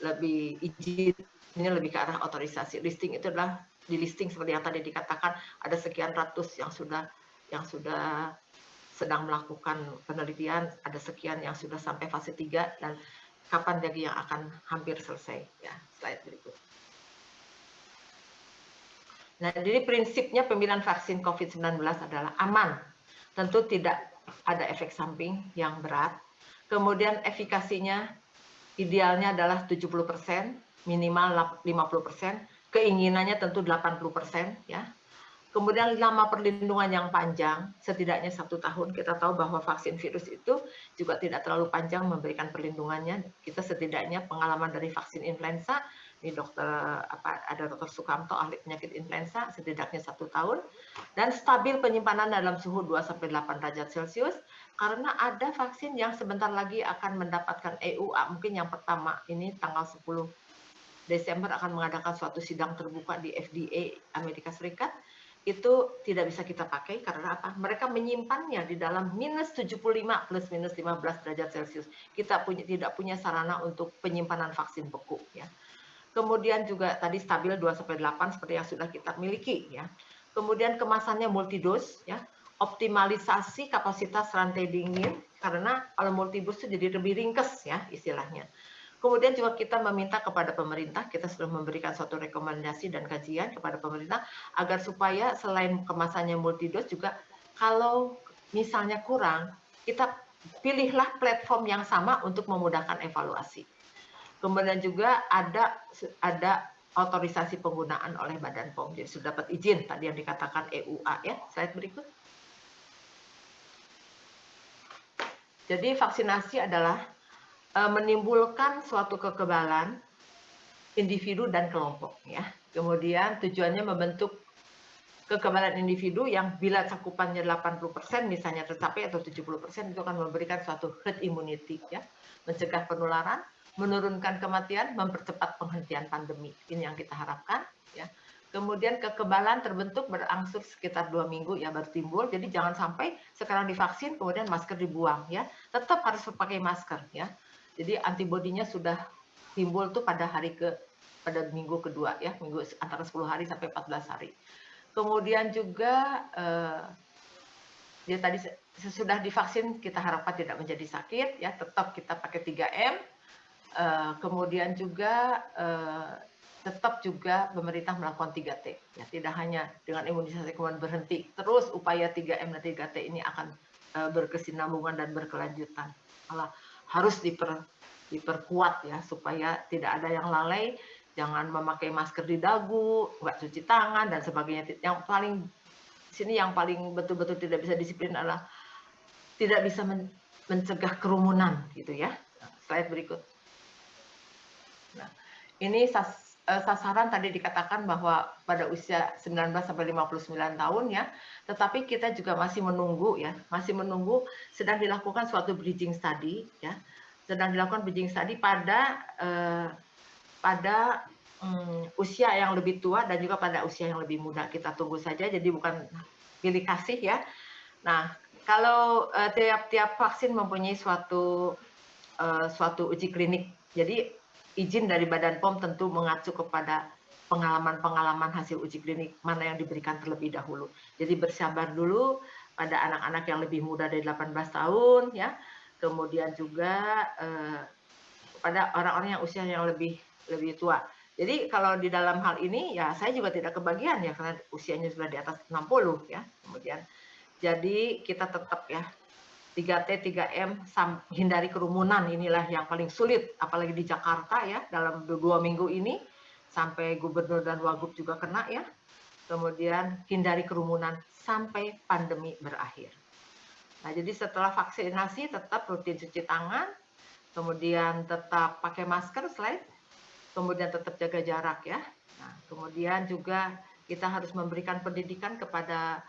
izinnya lebih ke arah otorisasi. Listing itu adalah di listing seperti yang tadi dikatakan ada sekian ratus yang sudah sedang melakukan penelitian, ada sekian yang sudah sampai fase 3 dan kapan lagi yang akan hampir selesai. Ya, slide berikut. Nah, jadi prinsipnya pemilihan vaksin COVID-19 adalah aman. Tentu tidak ada efek samping yang berat. Kemudian efikasinya idealnya adalah 70%, minimal 50%, keinginannya tentu 80%, ya. Kemudian lama perlindungan yang panjang, setidaknya 1 tahun. Kita tahu bahwa vaksin virus itu juga tidak terlalu panjang memberikan perlindungannya. Kita setidaknya pengalaman dari vaksin influenza, ini ada Dr. Sukamto, ahli penyakit influenza, setidaknya 1 tahun. Dan stabil penyimpanan dalam suhu 2-8 derajat Celcius, karena ada vaksin yang sebentar lagi akan mendapatkan EUA, mungkin yang pertama ini tanggal 10 Desember akan mengadakan suatu sidang terbuka di FDA Amerika Serikat. Itu tidak bisa kita pakai karena apa? Mereka menyimpannya di dalam minus 75 plus minus 15 derajat Celcius. Kita tidak punya sarana untuk penyimpanan vaksin beku, ya. Kemudian juga tadi stabil 2-8 seperti yang sudah kita miliki, ya. Kemudian kemasannya multidos, ya. Optimalisasi kapasitas rantai dingin karena kalau multidos itu jadi lebih ringkes, ya, istilahnya. Kemudian juga kita meminta kepada pemerintah, kita sudah memberikan suatu rekomendasi dan kajian kepada pemerintah agar supaya selain kemasannya multidos juga kalau misalnya kurang, kita pilihlah platform yang sama untuk memudahkan evaluasi. Kemudian juga ada otorisasi penggunaan oleh Badan POM, jadi sudah dapat izin tadi yang dikatakan EUA, ya. Slide berikut. Jadi vaksinasi adalah menimbulkan suatu kekebalan individu dan kelompok, ya. Kemudian tujuannya membentuk kekebalan individu yang bila cakupannya 80% misalnya tercapai atau 70% itu akan memberikan suatu herd immunity, ya. Mencegah penularan, menurunkan kematian, mempercepat penghentian pandemi. Ini yang kita harapkan, ya. Kemudian kekebalan terbentuk berangsur sekitar 2 minggu, ya, baru timbul. Jadi jangan sampai sekarang divaksin kemudian masker dibuang, ya. Tetap harus pakai masker, ya. Jadi antibodinya sudah timbul tuh pada minggu kedua, ya, minggu antara 10 hari sampai 14 hari. Kemudian juga ya tadi sesudah divaksin kita harapkan tidak menjadi sakit, ya, tetap kita pakai 3M. Kemudian juga tetap juga pemerintah melakukan 3T, ya, tidak hanya dengan imunisasi kemudian berhenti, terus upaya 3M dan 3T ini akan berkesinambungan dan berkelanjutan. Malah harus diperkuat, ya, supaya tidak ada yang lalai, jangan memakai masker di dagu, nggak cuci tangan dan sebagainya. Yang paling betul-betul tidak bisa disiplin adalah tidak bisa mencegah kerumunan, gitu, ya. Slide berikut. Nah, ini sasaran tadi dikatakan bahwa pada usia 19 sampai 59 tahun, ya, tetapi kita juga masih menunggu, ya, sedang dilakukan suatu bridging study, ya, sedang dilakukan bridging study pada usia yang lebih tua dan juga pada usia yang lebih muda. Kita tunggu saja, jadi bukan pilih kasih, ya. Nah, kalau tiap vaksin mempunyai suatu uji klinik, jadi izin dari Badan POM tentu mengacu kepada pengalaman hasil uji klinik mana yang diberikan terlebih dahulu. Jadi bersabar dulu pada anak-anak yang lebih muda dari 18 tahun, ya. Kemudian juga pada orang-orang yang usia yang lebih tua. Jadi kalau di dalam hal ini, ya, saya juga tidak kebagian, ya, karena usianya sudah di atas 60, ya. Kemudian jadi kita tetap, ya, 3T, 3M, hindari kerumunan, inilah yang paling sulit, apalagi di Jakarta, ya, dalam 2 minggu ini, sampai gubernur dan wagub juga kena, ya. Kemudian hindari kerumunan sampai pandemi berakhir. Nah, jadi setelah vaksinasi tetap rutin cuci tangan, kemudian tetap pakai masker, slide, kemudian tetap jaga jarak, ya. Nah, kemudian juga kita harus memberikan pendidikan kepada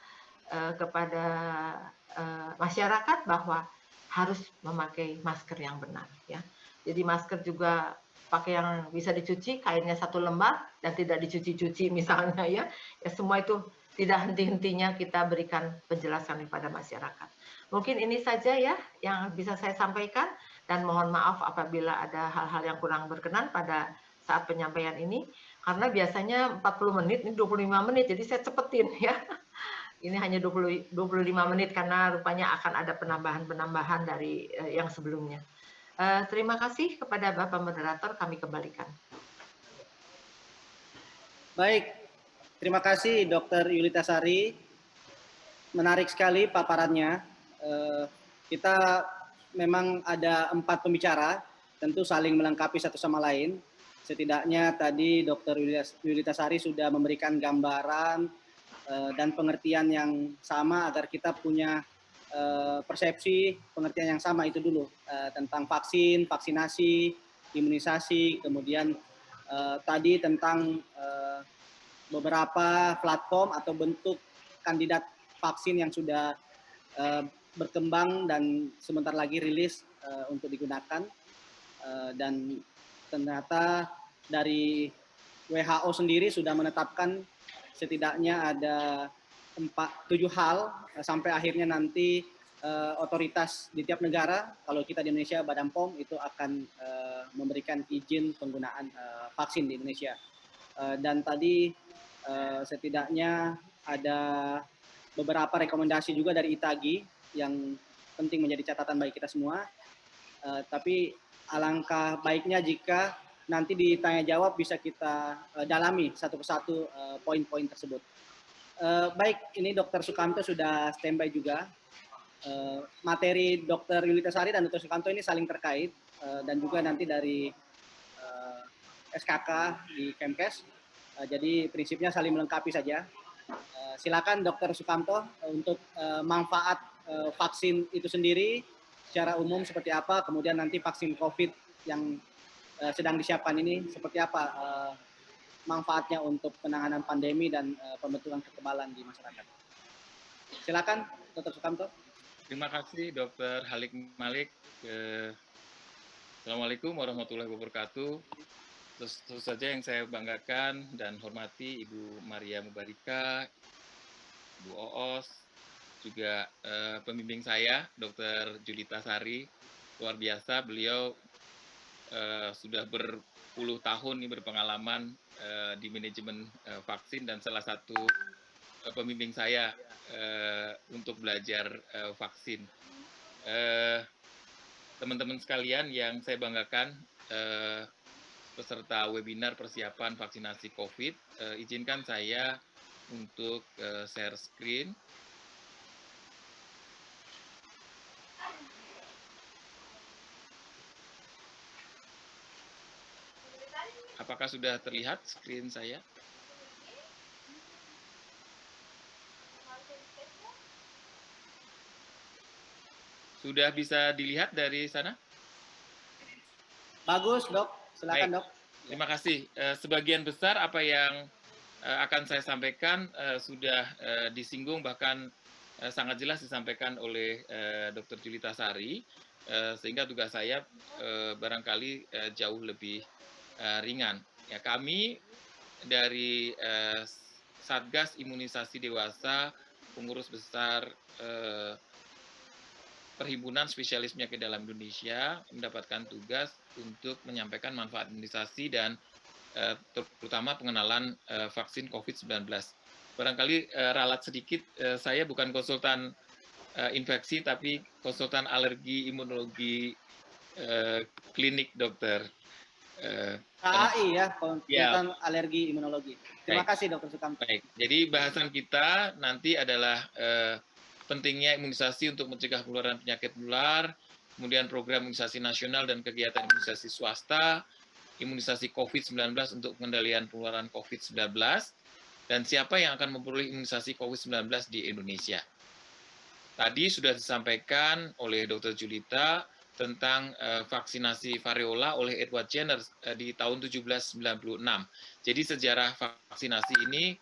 masyarakat bahwa harus memakai masker yang benar, ya. Jadi masker juga pakai yang bisa dicuci, kainnya 1 lembar dan tidak dicuci-cuci misalnya, ya. Ya, semua itu tidak henti-hentinya kita berikan penjelasan kepada masyarakat. Mungkin ini saja, ya, yang bisa saya sampaikan. dan mohon maaf apabila ada hal-hal yang kurang berkenan pada saat penyampaian ini, karena biasanya 40 menit, ini 25 menit, jadi saya cepetin ya. Ini hanya 25 menit karena rupanya akan ada penambahan-penambahan dari yang sebelumnya. Terima kasih kepada Bapak Moderator, kami kembalikan. Baik, terima kasih Dr. Yulita Sari. Menarik sekali paparannya. Kita memang ada 4 pembicara, tentu saling melengkapi satu sama lain. Setidaknya tadi Dr. Yulita Sari sudah memberikan gambaran dan pengertian yang sama agar kita punya persepsi, pengertian yang sama itu dulu tentang vaksin, vaksinasi, imunisasi, kemudian tadi tentang beberapa platform atau bentuk kandidat vaksin yang sudah berkembang dan sebentar lagi rilis untuk digunakan, dan ternyata dari WHO sendiri sudah menetapkan setidaknya ada 7 hal sampai akhirnya nanti otoritas di tiap negara, kalau kita di Indonesia Badan POM itu akan memberikan izin penggunaan vaksin di Indonesia. Dan tadi setidaknya ada beberapa rekomendasi juga dari ITAGI yang penting menjadi catatan bagi kita semua. Tapi alangkah baiknya jika nanti ditanya jawab bisa kita dalami satu persatu poin-poin tersebut. Baik, ini Dr. Sukamto sudah standby juga. Materi Dr. Yulita Sari dan Dr. Sukamto ini saling terkait dan juga nanti dari SKK di Kemkes. Jadi prinsipnya saling melengkapi saja. Silakan Dr. Sukamto untuk manfaat vaksin itu sendiri secara umum seperti apa, kemudian nanti vaksin COVID yang sedang disiapkan ini seperti apa manfaatnya untuk penanganan pandemi dan pembentukan kekebalan di masyarakat. Silakan Dr. Sukamto. Terima kasih Dr. Halik Malik. Assalamualaikum warahmatullahi wabarakatuh. Terus saja yang saya banggakan dan hormati Ibu Maria Mubarika, Ibu Oos, juga pembimbing saya Dr. Yulita Sari. Luar biasa, beliau sudah berpuluh tahun ini berpengalaman di manajemen vaksin dan salah satu pembimbing saya untuk belajar vaksin. Teman-teman sekalian yang saya banggakan, peserta webinar persiapan vaksinasi COVID, izinkan saya untuk share screen. Apakah sudah terlihat screen saya? Sudah bisa dilihat dari sana? Bagus, Dok. Silakan, Baik. Dok. Terima kasih. Sebagian besar apa yang akan saya sampaikan sudah disinggung, bahkan sangat jelas disampaikan oleh Dr. Yulita Sari, sehingga tugas saya barangkali jauh lebih ringan. Ya, kami dari Satgas Imunisasi Dewasa, pengurus besar Perhimpunan Spesialis Penyakit Dalam Indonesia, mendapatkan tugas untuk menyampaikan manfaat imunisasi dan terutama pengenalan vaksin COVID-19. Barangkali ralat sedikit, saya bukan konsultan infeksi, tapi konsultan alergi imunologi klinik, dokter. KAI ya, konsultan alergi imunologi. Terima kasih Dr. Sukamto. Baik, jadi bahasan kita nanti adalah pentingnya imunisasi untuk mencegah penularan penyakit menular, kemudian program imunisasi nasional dan kegiatan imunisasi swasta, imunisasi COVID-19 untuk pengendalian penularan COVID-19, dan siapa yang akan memperoleh imunisasi COVID-19 di Indonesia. Tadi sudah disampaikan oleh Dr. Yulita tentang vaksinasi variola oleh Edward Jenner di tahun 1796. Jadi sejarah vaksinasi ini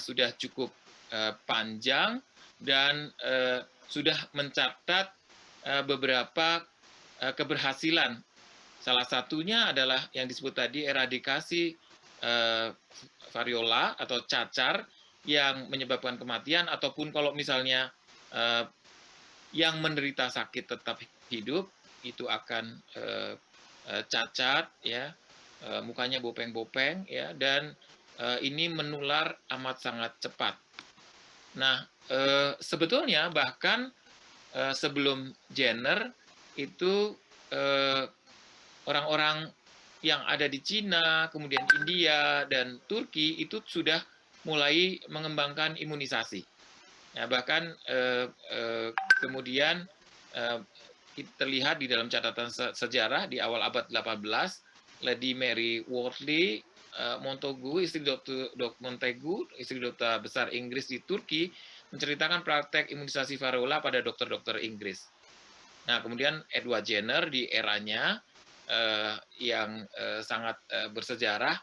sudah cukup panjang dan sudah mencatat beberapa keberhasilan. Salah satunya adalah yang disebut tadi eradikasi variola atau cacar yang menyebabkan kematian, ataupun kalau misalnya yang menderita sakit tetap hidup, itu akan cacat, ya, mukanya bopeng-bopeng, ya, dan ini menular amat sangat cepat. Nah, sebetulnya bahkan sebelum Jenner itu orang-orang yang ada di Cina, kemudian India dan Turki itu sudah mulai mengembangkan imunisasi. Ya, bahkan kemudian terlihat di dalam catatan sejarah di awal abad 18, Lady Mary Wortley Montagu, istri Duta Besar Inggris di Turki, menceritakan praktek imunisasi variola pada dokter-dokter Inggris. Nah, kemudian Edward Jenner di eranya yang sangat bersejarah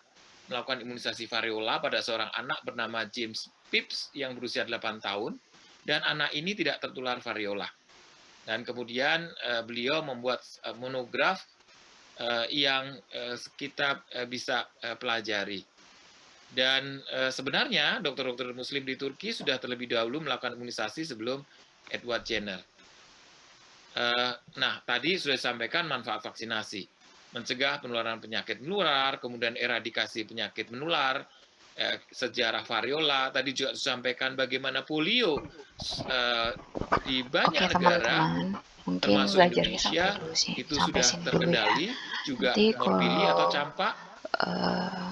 melakukan imunisasi variola pada seorang anak bernama James Phipps yang berusia 8 tahun, dan anak ini tidak tertular variola. Dan kemudian beliau membuat monograf yang kita bisa pelajari. Dan sebenarnya dokter-dokter muslim di Turki sudah terlebih dahulu melakukan imunisasi sebelum Edward Jenner. Nah, tadi sudah disampaikan manfaat vaksinasi. Mencegah penularan penyakit menular, kemudian eradikasi penyakit menular, sejarah variola, tadi juga disampaikan bagaimana polio di banyak negara, mungkin termasuk Indonesia, itu sampai sudah terkendali, ya. Juga morbilli atau campak.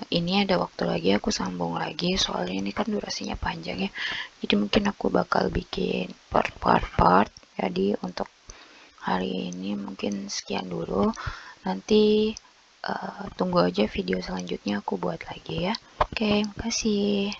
Ini ada waktu lagi aku sambung lagi, soalnya ini kan durasinya panjang ya, jadi mungkin aku bakal bikin part. Jadi untuk hari ini mungkin sekian dulu, nanti tunggu aja video selanjutnya aku buat lagi ya. Oke, makasih.